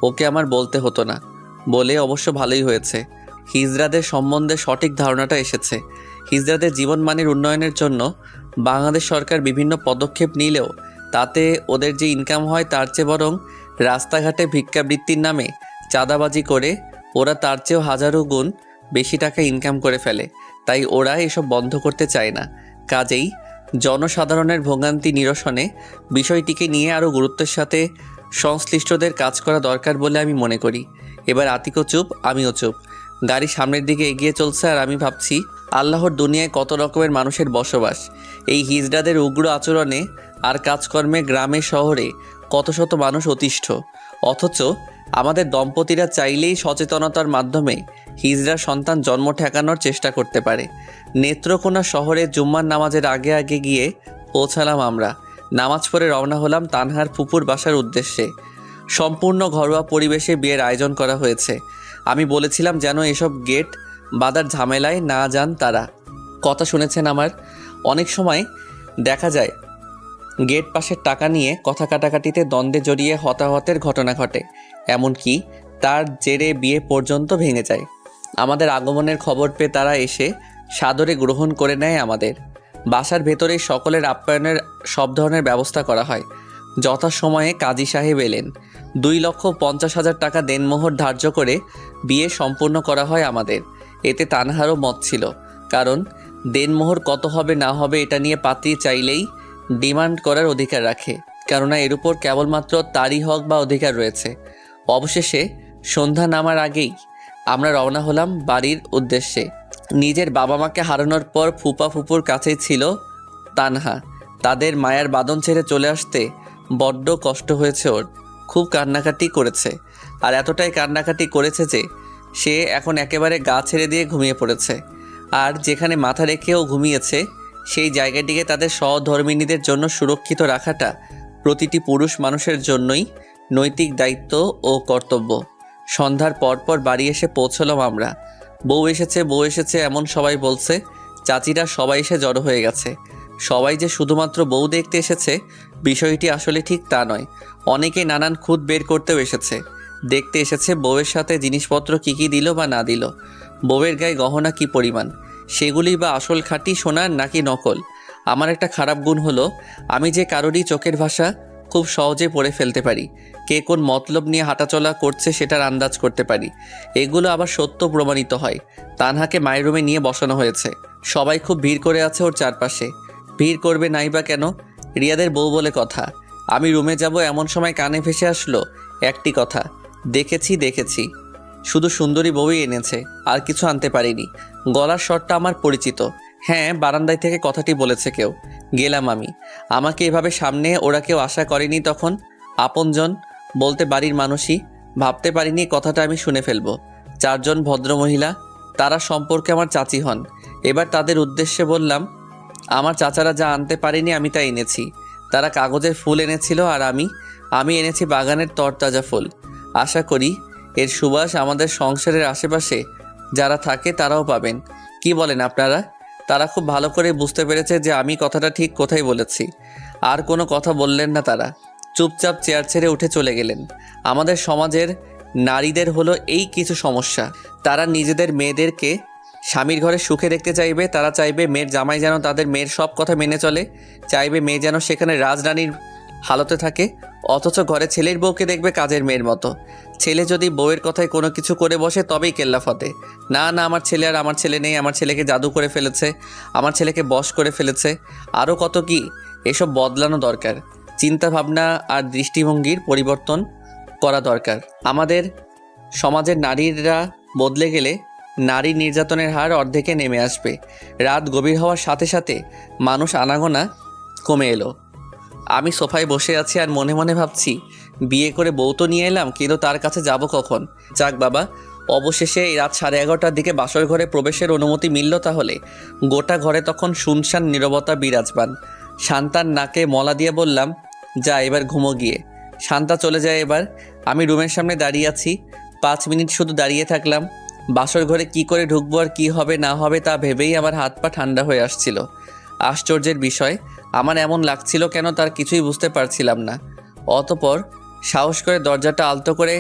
ওকে আমার বলতে হতো না। বলে অবশ্য ভালোই হয়েছে, হিজড়াদের সম্বন্ধে সঠিক ধারণাটা এসেছে। হিজড়াদের জীবনমানের উন্নয়নের জন্য বাংলাদেশ সরকার বিভিন্ন পদক্ষেপ নিলেও তাতে ওদের যে ইনকাম হয় তার চেয়ে বরং রাস্তাঘাটে ভিক্ষাবৃত্তির নামে চাঁদাবাজি করে ওরা তার চেয়েও হাজারো গুণ বেশি টাকা ইনকাম করে ফেলে। তাই ওরা এসব বন্ধ করতে চায় না। কাজেই জনসাধারণের ভোগান্তি নিরসনে বিষয়টিকে নিয়ে আরও গুরুত্বের সাথে সংশ্লিষ্টদের কাজ করা দরকার বলে আমি মনে করি। এবার আতিকও চুপ, আমিও চুপ। গাড়ি সামনের দিকে এগিয়ে চলছে আর আমি ভাবছি আল্লাহর দুনিয়ায় কত রকমের মানুষের বসবাস। এই হিজড়াদের উগ্র আচরণে আর কাজকর্মে গ্রামে শহরে কত শত মানুষ অতিষ্ঠ। অথচ আমাদের দম্পতিরা চাইলেই সচেতনতার মাধ্যমে হিজড়া সন্তান জন্ম ঠেকানোর চেষ্টা করতে পারে। নেত্রকোনা শহরে জুম্মার নামাজের আগে আগে গিয়ে পৌঁছালাম আমরা। নামাজ পড়ে রওনা হলাম তানহার ফুপুর বাসার উদ্দেশ্যে। সম্পূর্ণ ঘরোয়া পরিবেশে বিয়ের আয়োজন করা হয়েছে। আমি বলেছিলাম যেন এসব গেট বাঁধার ঝামেলায় না যান তারা। কথা শুনেছেন আমার? অনেক সময় দেখা যায় গেট পাশের টাকা নিয়ে কথা কাটাকাটিতে দ্বন্দ্বে জড়িয়ে হতাহতের ঘটনা ঘটে, এমনকি তার জেরে বিয়ে পর্যন্ত ভেঙে যায়। আমাদের আগমনের খবর পেয়ে তারা এসে সাদরে গ্রহণ করে নেয় আমাদের। বাসার ভেতরেই সকলের আপ্যায়নের সব ধরনের ব্যবস্থা করা হয়। যথাসময়ে কাজী সাহেব এলেন। 2,50,000 টাকা দেনমোহর ধার্য করে বিয়ে সম্পূর্ণ করা হয় আমাদের। এতে তানহারও মত ছিল, কারণ দেনমোহর কত হবে না হবে এটা নিয়ে পাত্রী চাইলেই ডিমান্ড করার অধিকার রাখে, কেননা এর উপর কেবলমাত্র তারই হক বা অধিকার রয়েছে। অবশেষে সন্ধ্যা নামার আগেই আমরা রওনা হলাম বাড়ির উদ্দেশ্যে। নিজের বাবা মাকে হারানোর পর ফুপা ফুপুর কাছেই ছিল তানহা। তাদের মায়ের বাঁধন ছেড়ে চলে আসতে বড্ড কষ্ট হয়েছে ওর। খুব কান্নাকাটি করেছে, আর এতটাই কান্নাকাটি করেছে যে সে এখন একেবারে গা ছেড়ে দিয়ে ঘুমিয়ে পড়েছে। আর যেখানে মাথা রেখেও ঘুমিয়েছে সেই জায়গাটিকে তাদের সহধর্মিণীদের জন্য সুরক্ষিত রাখাটা প্রতিটি পুরুষ মানুষের জন্যই নৈতিক দায়িত্ব ও কর্তব্য। সন্ধ্যার পরপর বাড়ি এসে পৌঁছলাম আমরা। বউ এসেছে এমন সবাই বলছে। চাচিরা সবাই এসে জড়ো হয়ে গেছে। সবাই যে শুধুমাত্র বউ দেখতে এসেছে বিষয়টি আসলে ঠিক তা নয়। অনেকে নানান খুঁত বের করতেও এসেছে। দেখতে এসেছে বউয়ের সাথে জিনিসপত্র কী দিল বা না দিল, বউয়ের গায়ে গহনা কী পরিমাণ, সেগুলি বা আসল খাঁটি সোনার নাকি নকল। আমার একটা খারাপ গুণ হলো আমি যে কারোরই চোখের ভাষা খুব সহজে পড়ে ফেলতে পারি। কে কোন মতলব নিয়ে হাঁটাচলা করছে সেটার আন্দাজ করতে পারি। এগুলো আবার সত্য প্রমাণিত হয়। তানহাকে মায়ের রুমে নিয়ে বসানো হয়েছে। সবাই খুব ভিড় করে আছে ওর চারপাশে। ভিড় করবে নাই বা কেন, রিয়াদের বউ বলে কথা। আমি রুমে যাব এমন সময় কানে ভেসে আসলো একটি কথা, দেখেছি শুধু সুন্দরী বউই এনেছে, আর কিছু আনতে পারিনি। গলার স্বরটা আমার পরিচিত। হ্যাঁ, বারান্দায় থেকে কথাটি বলেছে কেউ। গেলাম আমি। আমাকে এভাবে সামনে ওরা কেউ আশা করেনি তখন। আপনজন বলতে বাড়ির মানুষই। ভাবতে পারিনি কথাটা আমি শুনে ফেলবো। 4 জন ভদ্রমহিলা, তারা সম্পর্কে আমার চাচি হন। এবার তাদের উদ্দেশ্যে বললাম, আমার চাচারা যা আনতে পারিনি আমি তা এনেছি। তারা কাগজের ফুল এনেছিল আর আমি এনেছি বাগানের তরতাজা ফুল। আশা করি এর সুবাস আমাদের সংসারের আশেপাশে যারা থাকে তারাও পাবেন। কি বলেন আপনারা? তারা খুব ভালো করে বুঝতে পেরেছে যে আমি কথাটা ঠিক কোথায় বলেছি। আর কোনো কথা বললেন না তারা। চুপচাপ চেয়ার ছেড়ে উঠে চলে গেলেন। আমাদের সমাজের নারীদের হলো এই কিছু সমস্যা। তারা নিজেদের মেয়েদেরকে স্বামীর ঘরে সুখে দেখতে চাইবে। তারা চাইবে মেয়ের জামাই যেন তাদের মেয়ের সব কথা মেনে চলে, চাইবে মেয়ে যেন সেখানে রাজরানীর হালতে থাকে, অথচ ঘরে ছেলের বউকে দেখবে কাজের মেয়ের মতো। ছেলে যদি বউয়ের কথায় কোনো কিছু করে বসে তবেই কেল্লা ফতে। না না, আমার ছেলে আর আমার ছেলে নেই, আমার ছেলেকে জাদু করে ফেলেছে, আমার ছেলেকে বশ করে ফেলেছে, আরও কত কি। এসব বদলানো দরকার, চিন্তা ভাবনা আর দৃষ্টিভঙ্গির পরিবর্তন করা দরকার। আমাদের সমাজের নারীরা বদলে গেলে নারী নির্যাতনের হার অর্ধেকে নেমে আসবে। রাত গভীর হওয়ার সাথে সাথে মানুষ আনাগোনা কমে এলো। আমি সোফায় বসে আছি আর মনে মনে ভাবছি, বিয়ে করে বউ তো নিয়ে এলাম, কিন্তু তার কাছে যাব কখন? যাক বাবা, অবশেষে এই রাত 11:30টার দিকে বাসর ঘরে প্রবেশের অনুমতি মিলল। তাহলে গোটা ঘরে তখন শুনশান নীরবতা বিরাজমান। শান্তার নাকে মলা দিয়ে বললাম, যা এবার ঘুমো গিয়ে। শান্তা চলে যায় এবার। আমি রুমের সামনে দাঁড়িয়ে আছি। 5 মিনিট শুধু দাঁড়িয়ে থাকলাম। বাসর ঘরে কি করে ঢুকবো আর কি হবে না হবে তা ভেবেই আমার হাত পা ঠান্ডা হয়ে আসছিল। আশ্চর্যের বিষয়, আমার এমন লাগছিল কেন তার কিছুই বুঝতে পারছিলাম না। অতপর সাহস করে দরজাটা আলতো করে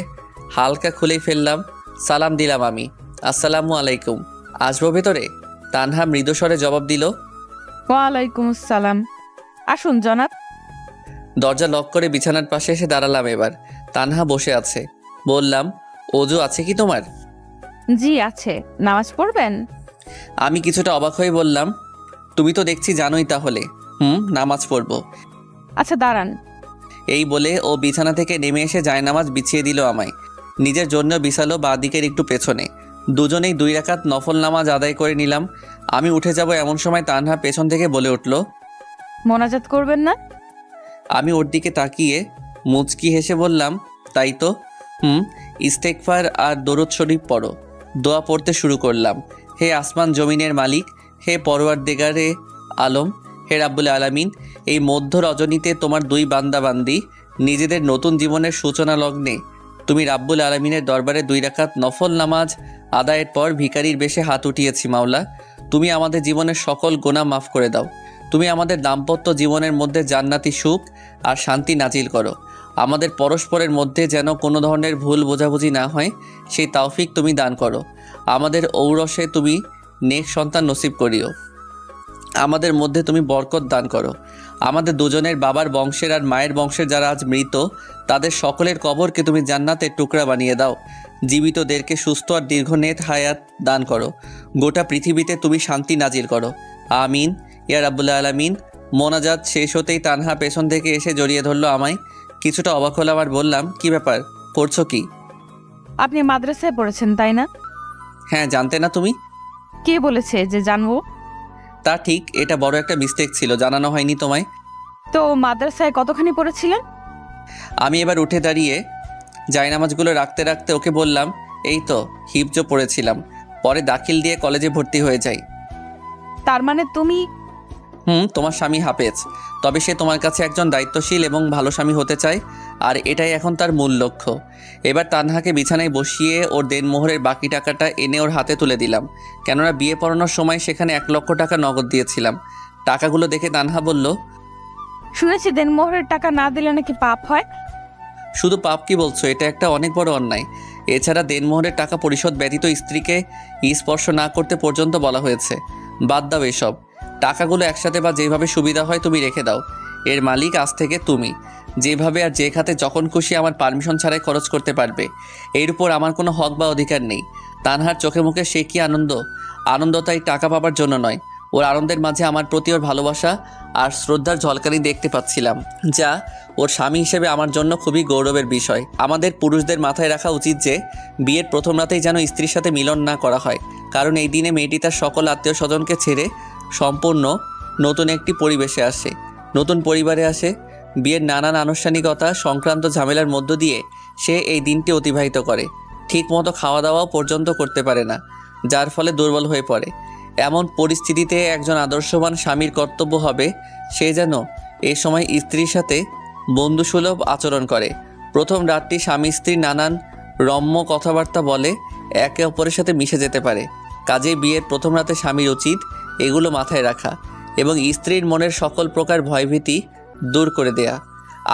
হালকা খুলেই ফেললাম। সালাম দিলাম আমি, আসসালামু আলাইকুম, আসবো ভেতরে? তানহা মৃদুস্বরে জবাব দিল, ওয়ালাইকুম আসসালাম, আসুন জনাব। দরজা লক করে বিছানার পাশে এসে দাঁড়ালাম। এবার তানহা বসে আছে। বললাম, অজু আছে কি তোমার? জি আছে, নামাজ পড়বেন? আমি কিছুটা অবাক হয়ে বললাম, তুমি তো দেখছি জানোই, তাহলে নামাজ পড়বো। আচ্ছা দাঁড়ান। এই বলে ও বিছানা থেকে নেমে এসে জায়নামাজ বিছিয়ে দিল আমায়। নিজের জন্য বিছালো বাঁ দিকের একটু পেছনে। দুজনেই 2 রাকাত নফল নামাজ আদায় করে নিলাম। আমি উঠে যাব এমন সময় তানহা পেছন থেকে বলে উঠল, মোনাজাত করবেন না? আমি ওর দিকে তাকিয়ে মুচকি হেসে বললাম, তাই তো। ইস্তেগফার আর দরুদ শরীফ পড়ো। দোয়া পড়তে শুরু করলাম। হে আসমান জমিনের মালিক, হে পরওয়ারদিগারে আলম, হে রাব্বুল আলামিন, এই মধ্য রজনীতে তোমার 2 বান্দাবান্দি নিজেদের নতুন জীবনের সূচনা লগ্নে তুমি রাব্বুল আলামিনের দরবারে 2 রাকাত নফল নামাজ আদায়ের পর ভিখারির বেশে হাত উঠিয়েছি। মাওলা, তুমি আমাদের জীবনের সকল গুনাহ মাফ করে দাও। তুমি আমাদের দাম্পত্য জীবনের মধ্যে জান্নাতি সুখ আর শান্তি নাজিল করো। আমাদের পরস্পরের মধ্যে যেন কোনো ধরনের ভুল বোঝাবুঝি না হয়, সেই তৌফিক তুমি দান করো। আমাদের ঔরসে তুমি নেক সন্তান নসিব করিও। আমাদের মধ্যে তুমি বরকত দান করো। আমাদের দুজনের বাবার বংশের আর মায়ের বংশের যারা আজ মৃত, তাদের সকলের কবরকে তুমি জান্নাতের টুকরা বানিয়ে দাও। জীবিতদেরকে সুস্থ আর দীর্ঘ নেত হায়াত দান করো। গোটা পৃথিবীতে তুমি শান্তি নাজিল করো। আমিন ইয়া রাব্বুল আলামিন। মোনাজাত শেষ হতেই তানহা পেছন থেকে এসে জড়িয়ে ধরলো আমায়। কিছুটা অবাক হলাম আর বললাম, কি ব্যাপার, পড়ছো কি? আপনি মাদ্রাসায় পড়েছেন তাই না? হ্যাঁ, জানতে না তুমি? কে বলেছে যে জানবো? তা ঠিক, এটা বড় একটা মিস্টেক ছিল, জানানো হয়নি তোমায়। তো মাদ্রাসায় কতখানি পড়েছিলেন? আমি এবার উঠে দাঁড়িয়ে জায়নামাজগুলো রাখতে রাখতে ওকে বললাম, এই তো হিফজ পড়েছিলাম, পরে দাখিল দিয়ে কলেজে ভর্তি হয়ে যাই। তার মানে তুমি... তোমার স্বামী হাফেজ, তবে সে তোমার কাছে একজন দায়িত্বশীল এবং ভালো স্বামী হতে চায়, আর এটাই এখন তার মূল লক্ষ্য। এবার তানহাকে বিছানায় বসিয়ে ওর দেনমোহরের বাকি টাকাটা এনে ওর হাতে তুলে দিলাম, কেননা বিয়ে পড়ানোর সময় সেখানে 1 লক্ষ টাকা নগদ দিয়েছিলাম। টাকাগুলো দেখে তানহা বলল, শুনেছি দেনমোহরের টাকা না দিলে নাকি পাপ হয়। শুধু পাপ কি বলছো, এটা একটা অনেক বড় অন্যায়। এছাড়া দেনমোহরের টাকা পরিশোধ ব্যতীত স্ত্রীকে স্পর্শ না করতে পর্যন্ত বলা হয়েছে। বাদ দাও এসব, টাকাগুলো একসাথে বা যেভাবে সুবিধা হয় তুমি রেখে দাও। এর মালিক আজ থেকে তুমি। যেভাবে আর যে খাতে যখন খুশি আমার পারমিশন ছাড়াই খরচ করতে পারবে, এর উপর আমার কোনো হক বা অধিকার নেই। তানহার চোখে মুখে সে কি আনন্দ! আনন্দ তাই টাকা পাবার জন্য নয়, ওর আনন্দের মাঝে আমার প্রতি ওর ভালোবাসা আর শ্রদ্ধার ঝলকানি দেখতে পাচ্ছিলাম, যা ওর স্বামী হিসেবে আমার জন্য খুবই গৌরবের বিষয়। আমাদের পুরুষদের মাথায় রাখা উচিত যে বিয়ের প্রথম রাতেই যেন স্ত্রীর সাথে মিলন না করা হয়, কারণ এই দিনে মেয়েটি তার সকল আত্মীয় স্বজনকে ছেড়ে সম্পূর্ণ নতুন একটি পরিবেশে আসে, নতুন পরিবারে আসে। বিয়ের নানান আনুষ্ঠানিকতা সংক্রান্ত ঝামেলার মধ্য দিয়ে সে এই দিনটি অতিবাহিত করে। ঠিকমতো খাওয়া দাওয়াও পর্যন্ত করতে পারে না, যার ফলে দুর্বল হয়ে পড়ে। এমন পরিস্থিতিতে একজন আদর্শবান স্বামীর কর্তব্য হবে সে যেন এই সময় স্ত্রীর সাথে বন্ধুসুলভ আচরণ করে। প্রথম রাতটি স্বামী স্ত্রী নানান রম্য কথাবার্তা বলে একে অপরের সাথে মিশে যেতে পারে। কাজেই বিয়ের প্রথম রাতে স্বামীর উচিত এগুলো মাথায় রাখা এবং স্ত্রীর মনের সকল প্রকার ভয়ভীতি দূর করে দেয়া।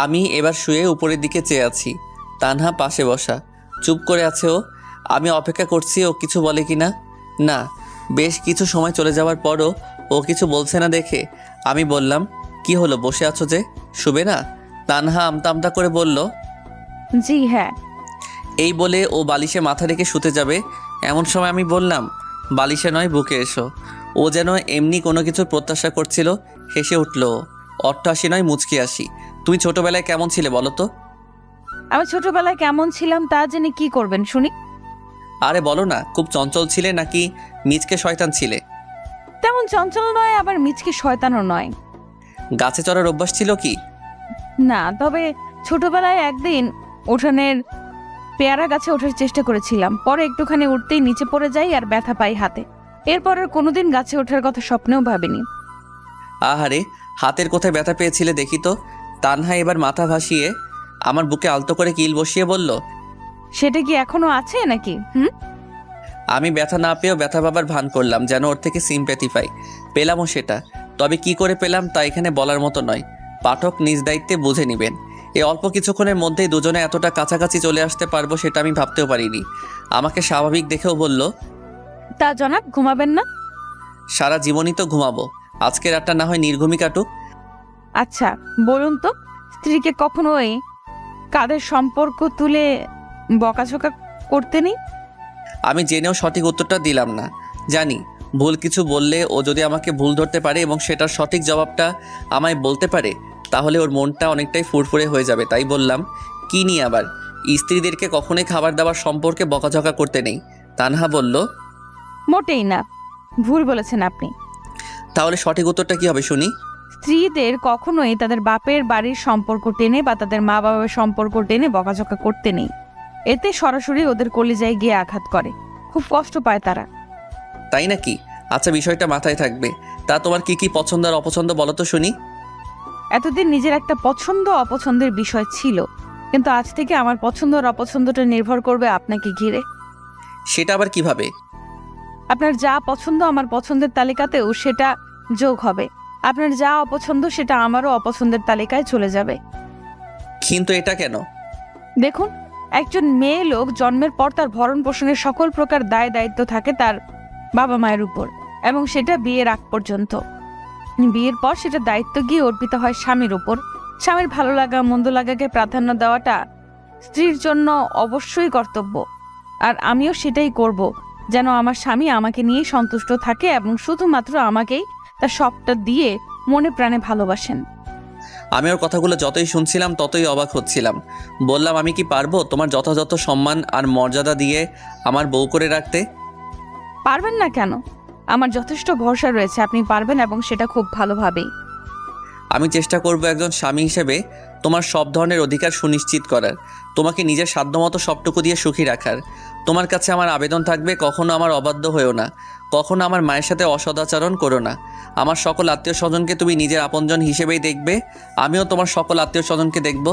আমি এবার শুয়ে উপরের দিকে চেয়ে আছি, তানহা পাশে বসা, চুপ করে আছে ও। আমি অপেক্ষা করছি ও কিছু বলে কিনা। না, বেশ কিছু সময় চলে যাওয়ার পরও ও কিছু বলছে না দেখে আমি বললাম, কি হলো, বসে আছো যে, শুবে না? তানহা আমতা আমতা করে বলল, জি হ্যাঁ। এই বলে ও বালিশে মাথা রেখে শুতে যাবে। এমন সময় আমি বললাম, বালিশে নয় বুকে এসো। ও যেন এমনি কোনো কিছুর প্রত্যাশা করছিল। হেসে উঠল। অট্টহাসি নয়, মুচকি আসি। তুমি ছোটবেলায় কেমন ছিলে বলো তো? আমি ছোটবেলায় কেমন ছিলাম তা জেনে কি করবেন শুনি? আরে বলো না, খুব চঞ্চল ছিলে নাকি মিচকে শয়তান ছিলে? তেমন চঞ্চল নয়, আবার মিচকে শয়তানও নয়। গাছে চড়ার অভ্যাস ছিল কি? না, তবে ছোটবেলায় একদিন উঠানের পেয়ারা গাছে ওঠার চেষ্টা করেছিলাম। পরে একটুখানি উঠতেই নিচে পড়ে যাই আর ব্যথা পাই হাতে। এরপর আর কোনোদিন গাছে ওঠার কথা স্বপ্নেও ভাবিনি। আহারে, হাতের কোথায় ব্যথা পেয়েছিলে দেখি তো। তানহা এবার মাথা ভাসিয়ে আমার বুকে আলতো করে কিল বসিয়ে বলল, সেটা কি এখনো আছে নাকি? আমি ব্যথা না পেয়েও ব্যথা পাবার ভান করলাম, যেন ওর থেকে সিম্প্যাথি পাই। পেলামও সেটা। তবে কি করে পেলাম তা এখানে বলার মতো নয়। পাঠক নিজ দায়িত্বে বুঝে নেবেন। এই অল্প কিছুক্ষণের মধ্যেই দুজনে এতটা কাছাকাছি চলে আসতে পারবো সেটা আমি ভাবতেও পারিনি। আমাকে স্বাভাবিক দেখেও বলল, তা জনাব, ঘুমাবেন না? সারা জীবনই তো ঘুমাবো, আজকে রাতটা না হয় নির্ঘুমই কাটুক। আচ্ছা বলুন তো, স্ত্রীকে কখনোই কাদের সম্পর্ক তুলে বকাঝকা করতে নেই? আমি জেনেও সঠিক উত্তরটা দিলাম না। জানি ভুল কিছু বললে ও যদি আমাকে ভুল ধরতে পারে এবং সেটার সঠিক জবাবটা আমায় বলতে পারে, তাহলে ওর মনটা অনেকটাই ফুরফুরে হয়ে যাবে। তাই বললাম, কি নিয়ে আবার? স্ত্রীদেরকে কখনোই খাবার দাবার সম্পর্কে বকাঝকা করতে নেই। তানহা বলল, মোটেই না, ভুল বলেছেন আপনি। তাহলে সঠিক উত্তরটা কি হবে শুনি? স্ত্রীদের কখনোই তাদের বাপের বাড়ির সম্পর্ক টেনে বা তাদের মা বাবার সম্পর্ক টেনে বকাঝকা করতে নেই। এতে সরাসরি ওদের কলিজায় গিয়ে আঘাত করে, খুব কষ্ট পায় তারা। তাই নাকি? আচ্ছা, বিষয়টা মাথায় থাকবে। তা তোমার কি কি পছন্দ আর অপছন্দ বলো তো শুনি। এতদিন নিজের একটা পছন্দ অপছন্দের বিষয় ছিল, কিন্তু আজ থেকে আমার পছন্দ আর অপছন্দটা নির্ভর করবে আপনাকে ঘিরে। সেটা আবার কিভাবে? আপনার যা পছন্দ আমার পছন্দের তালিকাতেও সেটা যোগ হবে, আপনার যা অপছন্দ সেটা আমারও অপছন্দের তালিকায় চলে যাবে। কিন্তু এটা কেন? দেখুন, একজন মেয়ে লোক জন্মের পর তার ভরণ পোষণের সকল প্রকার দায় দায়িত্ব থাকে তার বাবা মায়ের উপর, এবং সেটা বিয়ের আগ পর্যন্ত। বিয়ের পর সেটা দায়িত্ব গিয়ে অর্পিত হয় স্বামীর উপর। স্বামীর ভালো লাগা মন্দ লাগাকে প্রাধান্য দেওয়াটা স্ত্রীর জন্য অবশ্যই কর্তব্য, আর আমিও সেটাই করব, যেন আমার স্বামী আমাকে নিয়ে সন্তুষ্ট থাকে এবং শুধুমাত্র আমাকেই তার সবটা দিয়ে মনে প্রাণে ভালোবাসেন। আমি ওর কথাগুলো যতই শুনছিলাম ততই অবাক হচ্ছিলাম। বললাম, আমি কি পারবো তোমার যথাযথ সম্মান আর মর্যাদা দিয়ে আমার বউ করে রাখতে? পারবেন না কেন? আমার যথেষ্ট ভরসা রয়েছে আপনি পারবেন, এবং সেটা খুব ভালোভাবেই। আমি চেষ্টা করব একজন স্বামী হিসেবে তোমার সব ধরনের অধিকার সুনিশ্চিত করার, তোমাকে নিজের সাধ্যমতো সবটুকু দিয়ে সুখী রাখার। তোমার কাছে আমার আবেদন থাকবে, কখনো আমার অবাধ্য হয়েও না, কখনো আমার মায়ের সাথে অসদাচরণ করো না। আমার সকল আত্মীয় স্বজনকে তুমি নিজের আপনজন হিসেবেই দেখবে, আমিও তোমার সকল আত্মীয় স্বজনকে দেখব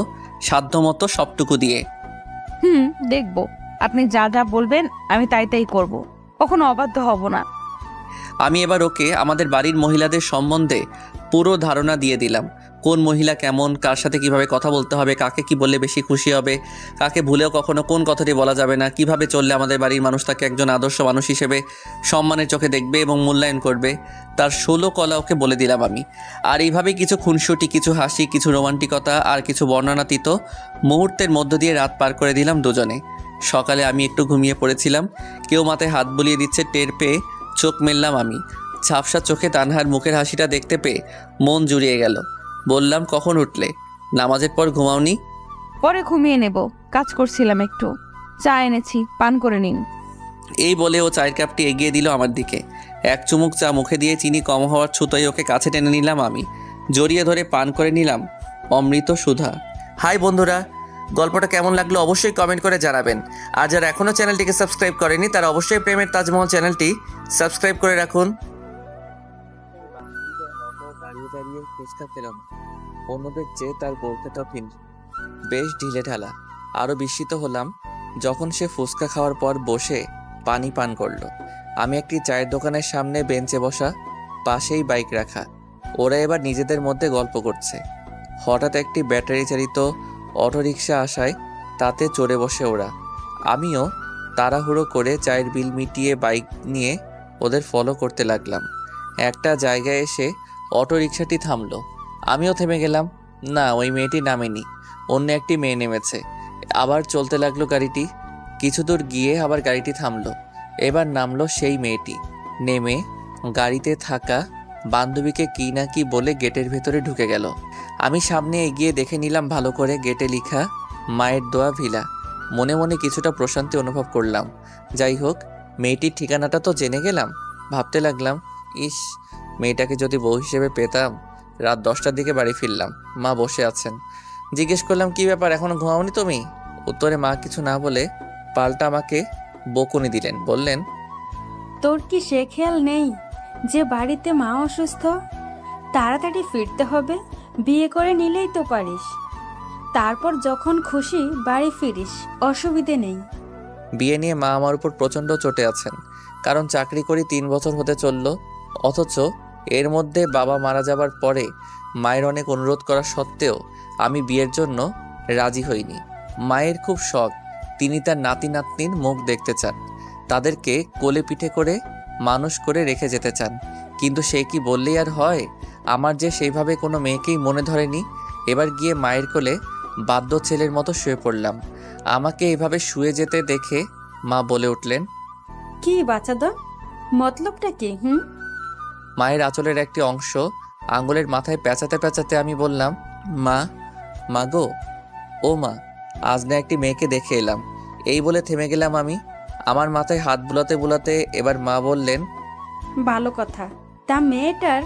সাধ্যমতো সবটুকু দিয়ে। দেখব, আপনি যা যা বলবেন আমি তাই তাই করব, কখনো অবাধ্য হব না। আমি এবার ওকে আমাদের বাড়ির মহিলাদের সম্বন্ধে পুরো ধারণা দিয়ে দিলাম। কোন মহিলা কেমন, কার সাথে কিভাবে কথা বলতে হবে, কাকে কি বললে বেশি খুশি হবে, কাকে ভুলেও কখনো কোন কথাটি বলা যাবে না, কিভাবে চললে আমাদের বাড়ির মানুষ তাকে একজন আদর্শ মানুষ হিসেবে সম্মানের চোখে দেখবে এবং মূল্যায়ন করবে, তার 16 কলা ওকে বলে দিলাম আমি। আর এইভাবে কিছু খুনসুটি, কিছু হাসি, কিছু রোমান্টিকতা আর কিছু বর্ণনাতীত মুহূর্তের মধ্য দিয়ে রাত পার করে দিলাম দুজনে। সকালে আমি একটু ঘুমিয়ে পড়েছিলাম, কেউ মাথায় হাত বুলিয়ে দিচ্ছে টের পেয়ে চোখ মেললাম আমি। ঝাপসা চোখে তানহার মুখের হাসিটা দেখতে পেয়ে মন জুড়িয়ে গেল। বললাম, কখন উঠলে? নামাজের পর ঘুমাওনি? পরে ঘুমিয়ে নেব, কাজ করছিলাম একটু। চা এনেছি, পান করে নিন। এই বলে ও চায়ের কাপটি এগিয়ে দিল আমার দিকে। এক চুমুক চা মুখে দিয়ে চিনি কম হওয়ার ছুতোয় ওকে কাছে টেনে নিলাম আমি, জড়িয়ে ধরে পান করে নিলাম অমৃত সুধা। হাই বন্ধুরা, গল্পটা কেমন লাগলো অবশ্যই কমেন্ট করে জানাবেন। আর যারা এখনও চ্যানেলটিকে সাবস্ক্রাইব করেনি তারা অবশ্যই প্রেমের তাজমহল চ্যানেলটি সাবস্ক্রাইব করে রাখুন। অন্যদের চেয়ে তার বোরকাটা ভিন্ন, বেশ ঢিলে ঢালা। আরও বিস্মিত হলাম যখন সে ফুচকা খাওয়ার পর বসে পানি পান করলো। আমি একটি চায়ের দোকানের সামনে বেঞ্চে বসা, পাশেই বাইক রাখা। ওরা এবার নিজেদের মধ্যে গল্প করছে। হঠাৎ একটি ব্যাটারি চালিত অটোরিকশা আসায় তাতে চড়ে বসে ওরা। আমিও তাড়াহুড়ো করে চায়ের বিল মিটিয়ে বাইক নিয়ে ওদের ফলো করতে লাগলাম। একটা জায়গায় এসে অটোরিকশাটি থামলো, আমিও থেমে গেলাম। না, ওই মেয়েটি নামেনি, অন্য একটি মেয়ে নেমেছে। আবার চলতে লাগলো গাড়িটি। কিছু দূর গিয়ে আবার গাড়িটি থামলো। এবার নামলো সেই মেয়েটি। নেমে গাড়িতে থাকা বান্ধবীকে কি না কি বলে গেটের ভেতরে ঢুকে গেল। আমি সামনে এগিয়ে দেখে নিলাম ভালো করে গেটে লেখা মায়ের দোয়া ভিলা। মনে মনে কিছুটা প্রশান্তি অনুভব করলাম। যাই হোক, মেয়েটির ঠিকানাটা তো জেনে গেলাম। ভাবতে লাগলাম, ইস, মেয়েটাকে যদি বউ হিসেবে পেতাম। রাত 10টার দিকে বাড়ি ফিরলাম। মা বসে আছেন। জিজ্ঞেস করলাম, কি ব্যাপার, এখনো ঘুমাওনি তুমি? উত্তরে মা কিছু না বলে পাল্টা আমাকে বকুনি দিলেন। বললেন, তোর কি সে খেয়াল নেই যে বাড়িতে মা অসুস্থ? তাড়াতাড়ি ফিরতে হবে, বিয়ে করে নিলেই তো পারিস। তারপর যখন খুশি বাড়ি ফিরিস, অসুবিধে নেই। বিয়ে নিয়ে মা আমার উপর প্রচণ্ড চটে আছেন। কারণ চাকরি করি 3 বছর হতে চলল। অথচ এর মধ্যে বাবা মারা যাবার পরে মায়ের অনেক অনুরোধ করা সত্ত্বেও আমি বিয়ের জন্য রাজি হইনি। মায়ের খুব শখ, তিনি তার নাতি নাতনির মুখ দেখতে চান, তাদেরকে কোলে পিঠে করে মানুষ করে রেখে যেতে চান। কিন্তু সে কি বললেই আর হয়? আমার যে সেইভাবে কোনো মেয়েকেই মনে ধরেনি। এবার গিয়ে মায়ের কোলে বাধ্য ছেলের মতো শুয়ে পড়লাম। আমাকে এভাবে শুয়ে যেতে দেখে মা বলে উঠলেন, কি বাচ্চাদা, মতলবটা কি? মায়ের আঁচলের একটি অংশ আঙুলের মাথায় পেঁচাতে পেঁচাতে আমি বললাম, মা গো, ও মা, আজ না একটি মেয়েকে দেখে এলাম। এই বলে থেমে গেলাম আমি। আমার মাথায় হাত বুলাতে বুলাতে এবার মা বললেন, ভালো কথা। তা মেয়েটার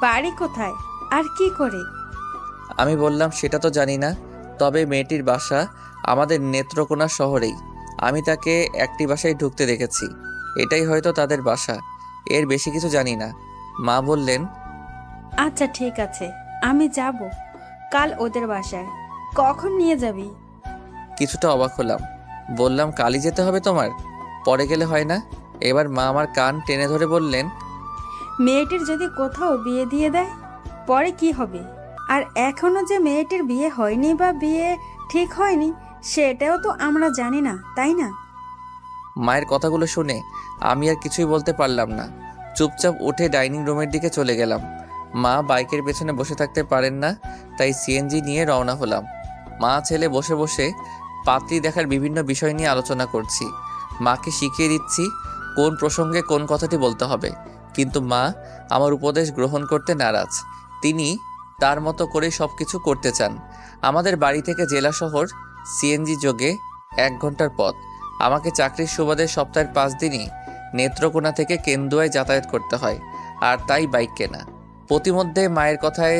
বাড়ি কোথায় আর কি করে? আমি বললাম, সেটা তো জানি না, তবে মেয়েটির বাসা আমাদের নেত্রকোনা শহরেই। আমি তাকে একটি বাসায় ঢুকতে দেখেছি, এটাই হয়তো তাদের বাসা, এর বেশি কিছু জানি না। মা বললেন, আচ্ছা ঠিক আছে, আমি যাব কাল ওদের বাসায়। কখন নিয়ে যাবি? কিছুটা অবাক হলাম। বললাম, কালই যেতে হবে তোমার? পরে গেলে হয় না? এবার মা আমার কান টেনে ধরে বললেন, মেয়েটির যদি কোথাও বিয়ে দিয়ে দেয়, পরে কি হবে? আর এখনো যে মেয়েটির বিয়ে হয়নি বা বিয়ে ঠিক হয়নি, সেটাও তো আমরা জানি না, তাই না? মায়ের কথাগুলো শুনে আমি আর কিছুই বলতে পারলাম না। চুপচাপ উঠে ডাইনিং রুমের দিকে চলে গেলাম। মা বাইকের পেছনে বসে থাকতে পারেন না, তাই সিএনজি নিয়ে রওনা হলাম। মা ছেলে বসে বসে পাত্রী দেখার বিভিন্ন বিষয় নিয়ে আলোচনা করছি। মাকে শিখিয়ে দিচ্ছি কোন প্রসঙ্গে কোন কথাটি বলতে হবে। কিন্তু মা আমার উপদেশ গ্রহণ করতে নারাজ। তিনি তার মতো করে সব কিছু করতে চান। আমাদের বাড়ি থেকে জেলা শহর সিএনজি যোগে 1 ঘন্টার পথ। আমাকে চাকরির সুবাদে সপ্তাহের 5 দিনই নেত্রকোনা থেকে কেন্দুয়ায় যাতায়াত করতে হয়, আর তাই বাইক কেনা। প্রতিমধ্যে মায়ের কথায়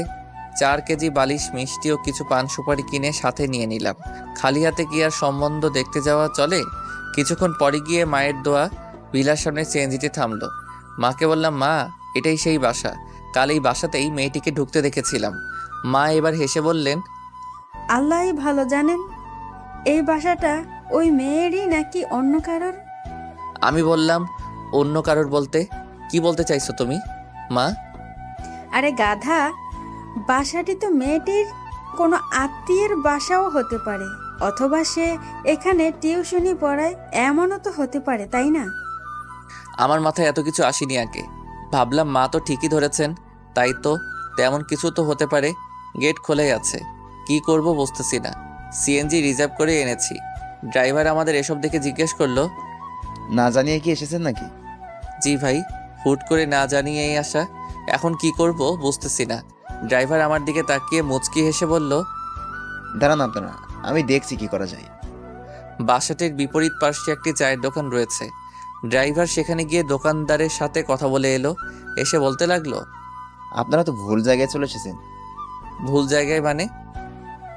4 কেজি বালিশ, মিষ্টি ও কিছু পান সুপারি কিনে সাথে নিয়ে নিলাম। খালি হাতে কি আর সম্বন্ধ দেখতে যাওয়া চলে? কিছুক্ষণ পরে গিয়ে মায়ের দোয়া বিলার সামনে সিএনজিটি থামলো। মাকে বললাম, মা, এটাই সেই বাসা। কাল এই বাসাতেই মেয়েটিকে ঢুকতে দেখেছিলাম। মা এবার হেসে বললেন, আল্লাহই ভালো জানেন, এই বাসাটা ওই মেয়েরই নাকি অন্য কারোর? আমি বললাম, অন্য কারোর বলতে কি বলতে চাইছো তুমি মা? আরে গাধা, বাসাটি তো মেয়েটির কোনো আত্মীয়ের বাসাও হতে পারে, অথবা সে এখানে টিউশনি পড়ায়, এমনও তো হতে পারে, তাই না? আমার মাথায় এত কিছু আসেনি আগে। ভাবলাম মা তো ঠিকই ধরেছেন, তাই তো তেমন কিছু তো হতে পারে। গেট খোলাই আছে, কি করব বুঝতেছি না। সিএনজি রিজার্ভ করে এনেছি। ড্রাইভার আমাদের এসব দেখে জিজ্ঞেস করলো, না জানিয়ে কি এসেছেন নাকি? জি ভাই, হুট করে না জানিয়েই আসা, এখন কি করব বুঝতেছি না। ড্রাইভার আমার দিকে তাকিয়ে মুচকি হেসে বলল, দাঁড়ান আপনারা, আমি দেখছি কি করা যায়। বাসাটির বিপরীত পাশে একটি চায়ের দোকান রয়েছে। ড্রাইভার সেখানে গিয়ে দোকানদারের সাথে কথা বলে এলো। এসে বলতে লাগলো, আপনারা তো ভুল জায়গায় চলে এসেছেন। ভুল জায়গায় মানে?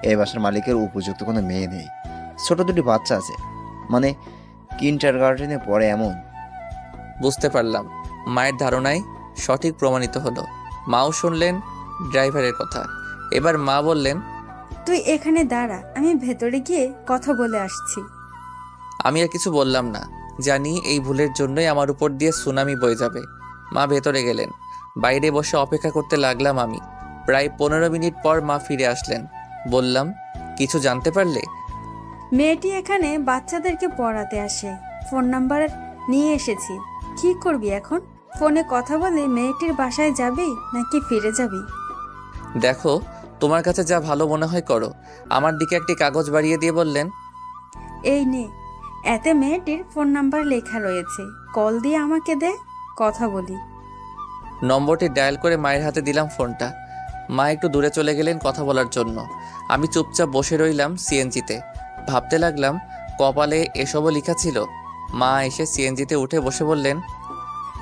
এই বাসার মালিকের উপযুক্ত কোনো মেয়ে নেই, ছোট 2টি বাচ্চা আছে, মানে কিন্ডারগার্টেনে পড়ে এমন। বুঝতে পারলাম। মায়ের ধারণাই সঠিক প্রমাণিত হলো। মাও শুনলেন ড্রাইভারের কথা। এবার মা বললেন, তুই এখানে দাঁড়া, আমি ভেতরে গিয়ে কথা বলে আসছি। আমি আর কিছু বললাম না, জানি এই ভুলের জন্যই আমার উপর দিয়ে সুনামি বয়ে যাবে। মা ভেতরে গেলেন। বাইরে বসে অপেক্ষা করতে লাগলাম আমি। প্রায় 15 মিনিট পর মা ফিরে আসলেন। বললাম, কিছু জানতে পারলে? মেয়েটি এখানে বাচ্চাদেরকে পড়াতে আসে, ফোন নাম্বার নিয়ে এসেছি। কি করবি এখন? ফোনে কথা বলে মেয়েটির বাসায় যাবি নাকি ফিরে যাবি? দেখো, তোমার কাছে যা ভালো মনে হয় করো। আমার দিকে একটি কাগজ বাড়িয়ে দিয়ে বললেন, এই নে, এতে মেয়েটির ফোন নাম্বার লেখা রয়েছে, কল দিয়ে আমাকে দে, কথা বলি। নম্বরটি ডায়াল করে মায়ের হাতে দিলাম ফোনটা। মা একটু দূরে চলে গেলেন কথা বলার জন্য। আমি চুপচাপ বসে রইলাম সিএনজিতে। ভাবতে লাগলাম কপালে এসবও লেখা ছিল। মা এসে সিএনজিতে উঠে বসে বললেন,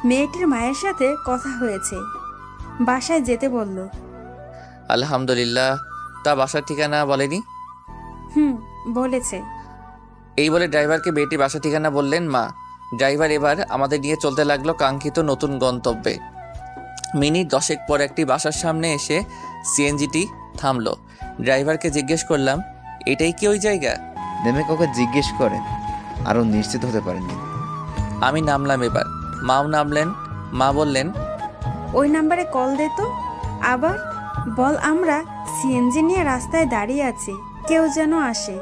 মেয়েটির মায়ের সাথে কথা হয়েছে, বাসায় যেতে বলল। আলহামদুলিল্লাহ। তা বাসার ঠিকানা বলেনি? বলেছে। এই বলে ড্রাইভারকে মেয়েটির বাসার ঠিকানা বললেন মা। ড্রাইভার এবার আমাদের নিয়ে চলতে লাগলো কাঙ্ক্ষিত নতুন গন্তব্যে। মিনিট 10 পর একটি বাসার সামনে এসে সিএনজিটি থামলো। ড্রাইভারকে জিজ্ঞেস করলাম, এটাই কি ওই জায়গা? নেমে কাউকে জিজ্ঞেস করেন, আরও নিশ্চিত হতে পারেননি। আমি নামলাম এবার। মাও নামলেন। মা বললেন, ওই নাম্বারে কল দে তো, আবার বল আমরা সিএনজি নিয়ে রাস্তায় দাঁড়িয়ে আছি, কেউ যেন আসে।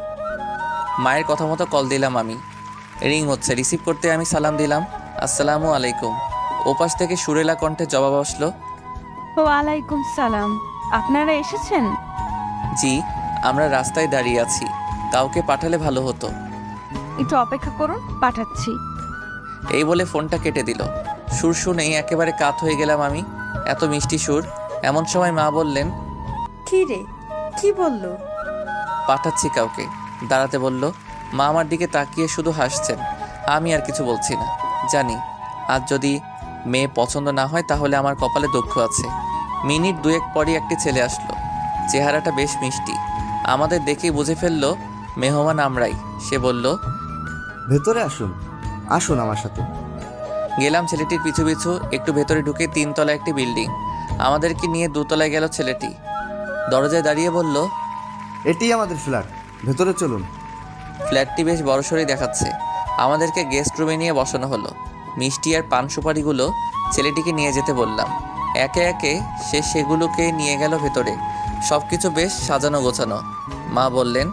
মায়ের কথা মতো কল দিলাম আমি। রিং হচ্ছে। রিসিভ করতে আমি সালাম দিলাম, আসসালামু আলাইকুম। ওপাশ থেকে সুরেলা কণ্ঠে জবাব আসলো, ওয়ালাইকুম সালাম। আপনারা এসেছেন? জি, আমরা রাস্তায় দাঁড়িয়ে আছি, কাউকে পাঠালে ভালো হতো। একটু অপেক্ষা করুন, পাঠাচ্ছি। এই বলে ফোনটা কেটে দিল। সুর শুনেই একেবারে কাত হয়ে গেলাম আমি। এত মিষ্টি সুর। এমন সময় মা বললেন, কি রে, কি বললো? পাঠাচ্ছি কাউকে, দাঁড়াতে বলল। মা আমার দিকে তাকিয়ে শুধু হাসছেন। আমি আর কিছু বলছি না। জানি আজ যদি মেয়ে পছন্দ না হয় তাহলে আমার কপালে দুঃখ আছে। মিনিট 2 পরই একটি ছেলে আসলো। চেহারাটা বেশ মিষ্টি। আমাদের দেখেই বুঝে ফেললো মেহমান আমরাই। সে বলল, ভেতরে আসুন, আসুন আমার সাথে। গেলাম ছেলেটির পিছু পিছু। একটু ভেতরে ঢুকে 3 তলা একটি বিল্ডিং। আমাদেরকে নিয়ে 2 তলায় গেল ছেলেটি। দরজায় দাঁড়িয়ে বলল, এটি আমাদের ফ্ল্যাট, ভেতরে চলুন। ফ্ল্যাটটি বেশ বড়সড়ই দেখাচ্ছে। আমাদেরকে গেস্ট রুমে নিয়ে বসানো হলো। মিষ্টি আর পান সুপারিগুলো ছেলেটিকে নিয়ে যেতে বললাম। একে একে সে সেগুলোকে নিয়ে গেল ভেতরে। সব কিছু বেশ সাজানো গোছানো। মা বললেন,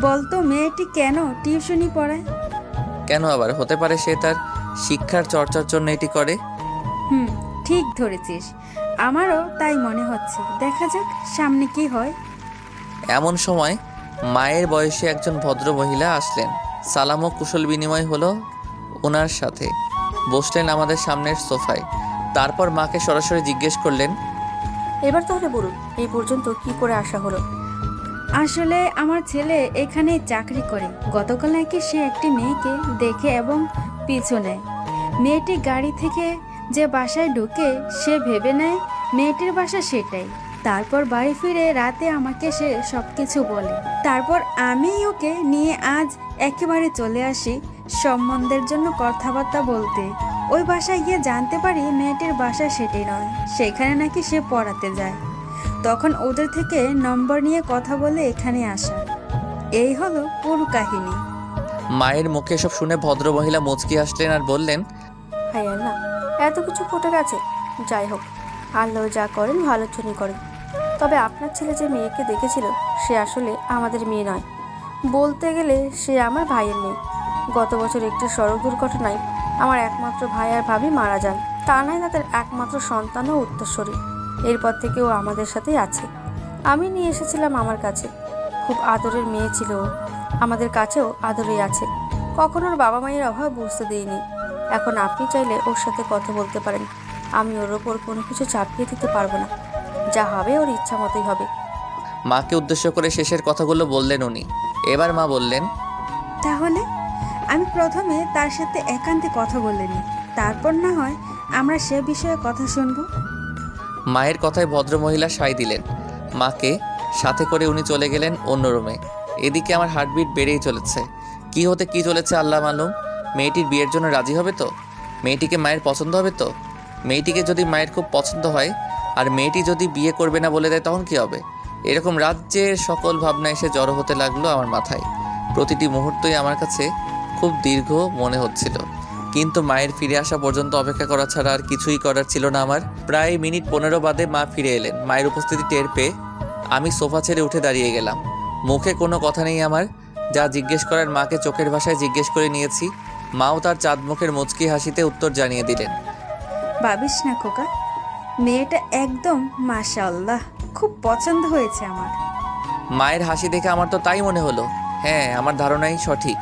বলতো মেয়েটি কেন টিউশনি পড়ায়? কেন আবার? হতে পারে সে তার শিক্ষার চর্চার জন্য এটি করে। ঠিক ধরেছিস, আমারও তাই মনে হচ্ছে। দেখা যাক সামনে কি হয়। এমন সময় মায়ের বয়সী একজন ভদ্র মহিলা আসলেন। সালাম ও কুশল বিনিময় হলো ওনার সাথে। বসলেন আমাদের সামনের সোফায়। তারপর মাকে সরাসরি জিজ্ঞেস করলেন, এবার তাহলে বলুন, এই পর্যন্ত কি করে আসা হলো? আসলে আমার ছেলে এখানে চাকরি করে। গতকাল নাকি সে একটি মেয়েকে দেখে এবং পিছু নেয়। মেয়েটি গাড়ি থেকে যে বাসায় ঢুকে সে ভেবে নেয় মেয়েটির বাসা সেটাই। তারপর বাড়ি ফিরে রাতে আমাকে সে সব কিছু বলে। তারপর আমি ওকে নিয়ে আজ একেবারে চলে আসি সম্বন্ধের জন্য কথাবার্তা বলতে। ওই বাসায় গিয়ে জানতে পারি মেয়েটির বাসা সেটাই নয়, সেখানে নাকি সে পড়াতে যায়। তখন ওদের থেকে নম্বর নিয়ে কথা বলে এখানে আসা। এই হলো পুরো কাহিনী। মায়ের মুখে সব শুনে ভদ্র মহিলা মুচকি আসলেন আর বললেন, হায় আল্লাহ, এত কিছু ঘটে গেছে। যাই হোক, আল্লাহ যা করেন ভালোর জন্যই করেন। তবে আপনার ছেলে যে মেয়েকে দেখেছিল সে আসলে আমাদের মেয়ে নয়, বলতে গেলে সে আমার ভাইয়ের মেয়ে। গত বছর একটি সড়ক দুর্ঘটনায় আমার একমাত্র ভাই আর ভাবি মারা যান। তা নয় তাদের একমাত্র সন্তান ও উত্তরসূরি। এরপর থেকে ও আমাদের সাথেই আছে। আমি নিয়ে এসেছিলাম আমার কাছে। খুব আদরের মেয়ে ছিল ও, আমাদের কাছেও আদরেই আছে। কখনো ওর বাবা মায়ের অভাব বুঝতে দিইনি। এখন আপনি চাইলে ওর সাথে কথা বলতে পারেন। আমি ওর ওপর কোনো কিছু চাপিয়ে দিতে পারবো না। যা হবে ওর ইচ্ছা মতোই হবে। মাকে উদ্দেশ্য করে শেষের কথাগুলো বললেন উনি। এবার মা বললেন, তাহলে আমি প্রথমে তার সাথে একান্তে কথা বলে নিই, তারপর না হয় আমরা সে বিষয়ে কথা শুনবো। মায়ের কথায় ভদ্রমহিলা সায় দিলেন। মাকে সাথে করে উনি চলে গেলেন অন্য রুমে। এদিকে আমার হার্টবিট বেড়েই চলেছে। কি হতে কি চলেছে আল্লাহ মালুম। মেয়েটির বিয়ের জন্য রাজি হবে তো? মেয়েটিকে মায়ের পছন্দ হবে তো? মেয়েটিকে যদি মায়ের খুব পছন্দ হয় আর মেয়েটি যদি বিয়ে করবে না বলে দেয় তখন কি হবে? এরকম রাজ্যের সকল ভাবনা এসে জড়ো হতে লাগলো আমার মাথায়। প্রতিটি মুহূর্তই আমার কাছে খুব দীর্ঘ মনে হচ্ছিল। কিন্তু মায়ের ফিরে আসা পর্যন্ত অপেক্ষা করা ছাড়া আর কিছুই করার ছিল না আমার। প্রায় মিনিট 15 বাদে মা ফিরে এলেন। মায়ের উপস্থিতি টের পেয়ে আমি সোফা ছেড়ে উঠে দাঁড়িয়ে গেলাম। মুখে কোনো কথা নেই আমার। যা জিজ্ঞেস করার মাকে চোখের ভাষায় জিজ্ঞেস করে নিয়েছি। মাও তার চাঁদ মুখের মুচকি হাসিতে উত্তর জানিয়ে দিলেন, ভাবিস না খোকা, মেয়েটা একদম মাশাআল্লাহ খুব পছন্দ হয়েছে আমার। মায়ের হাসি দেখে আমার তো তাই মনে হলো। হ্যাঁ, আমার ধারণাই সঠিক।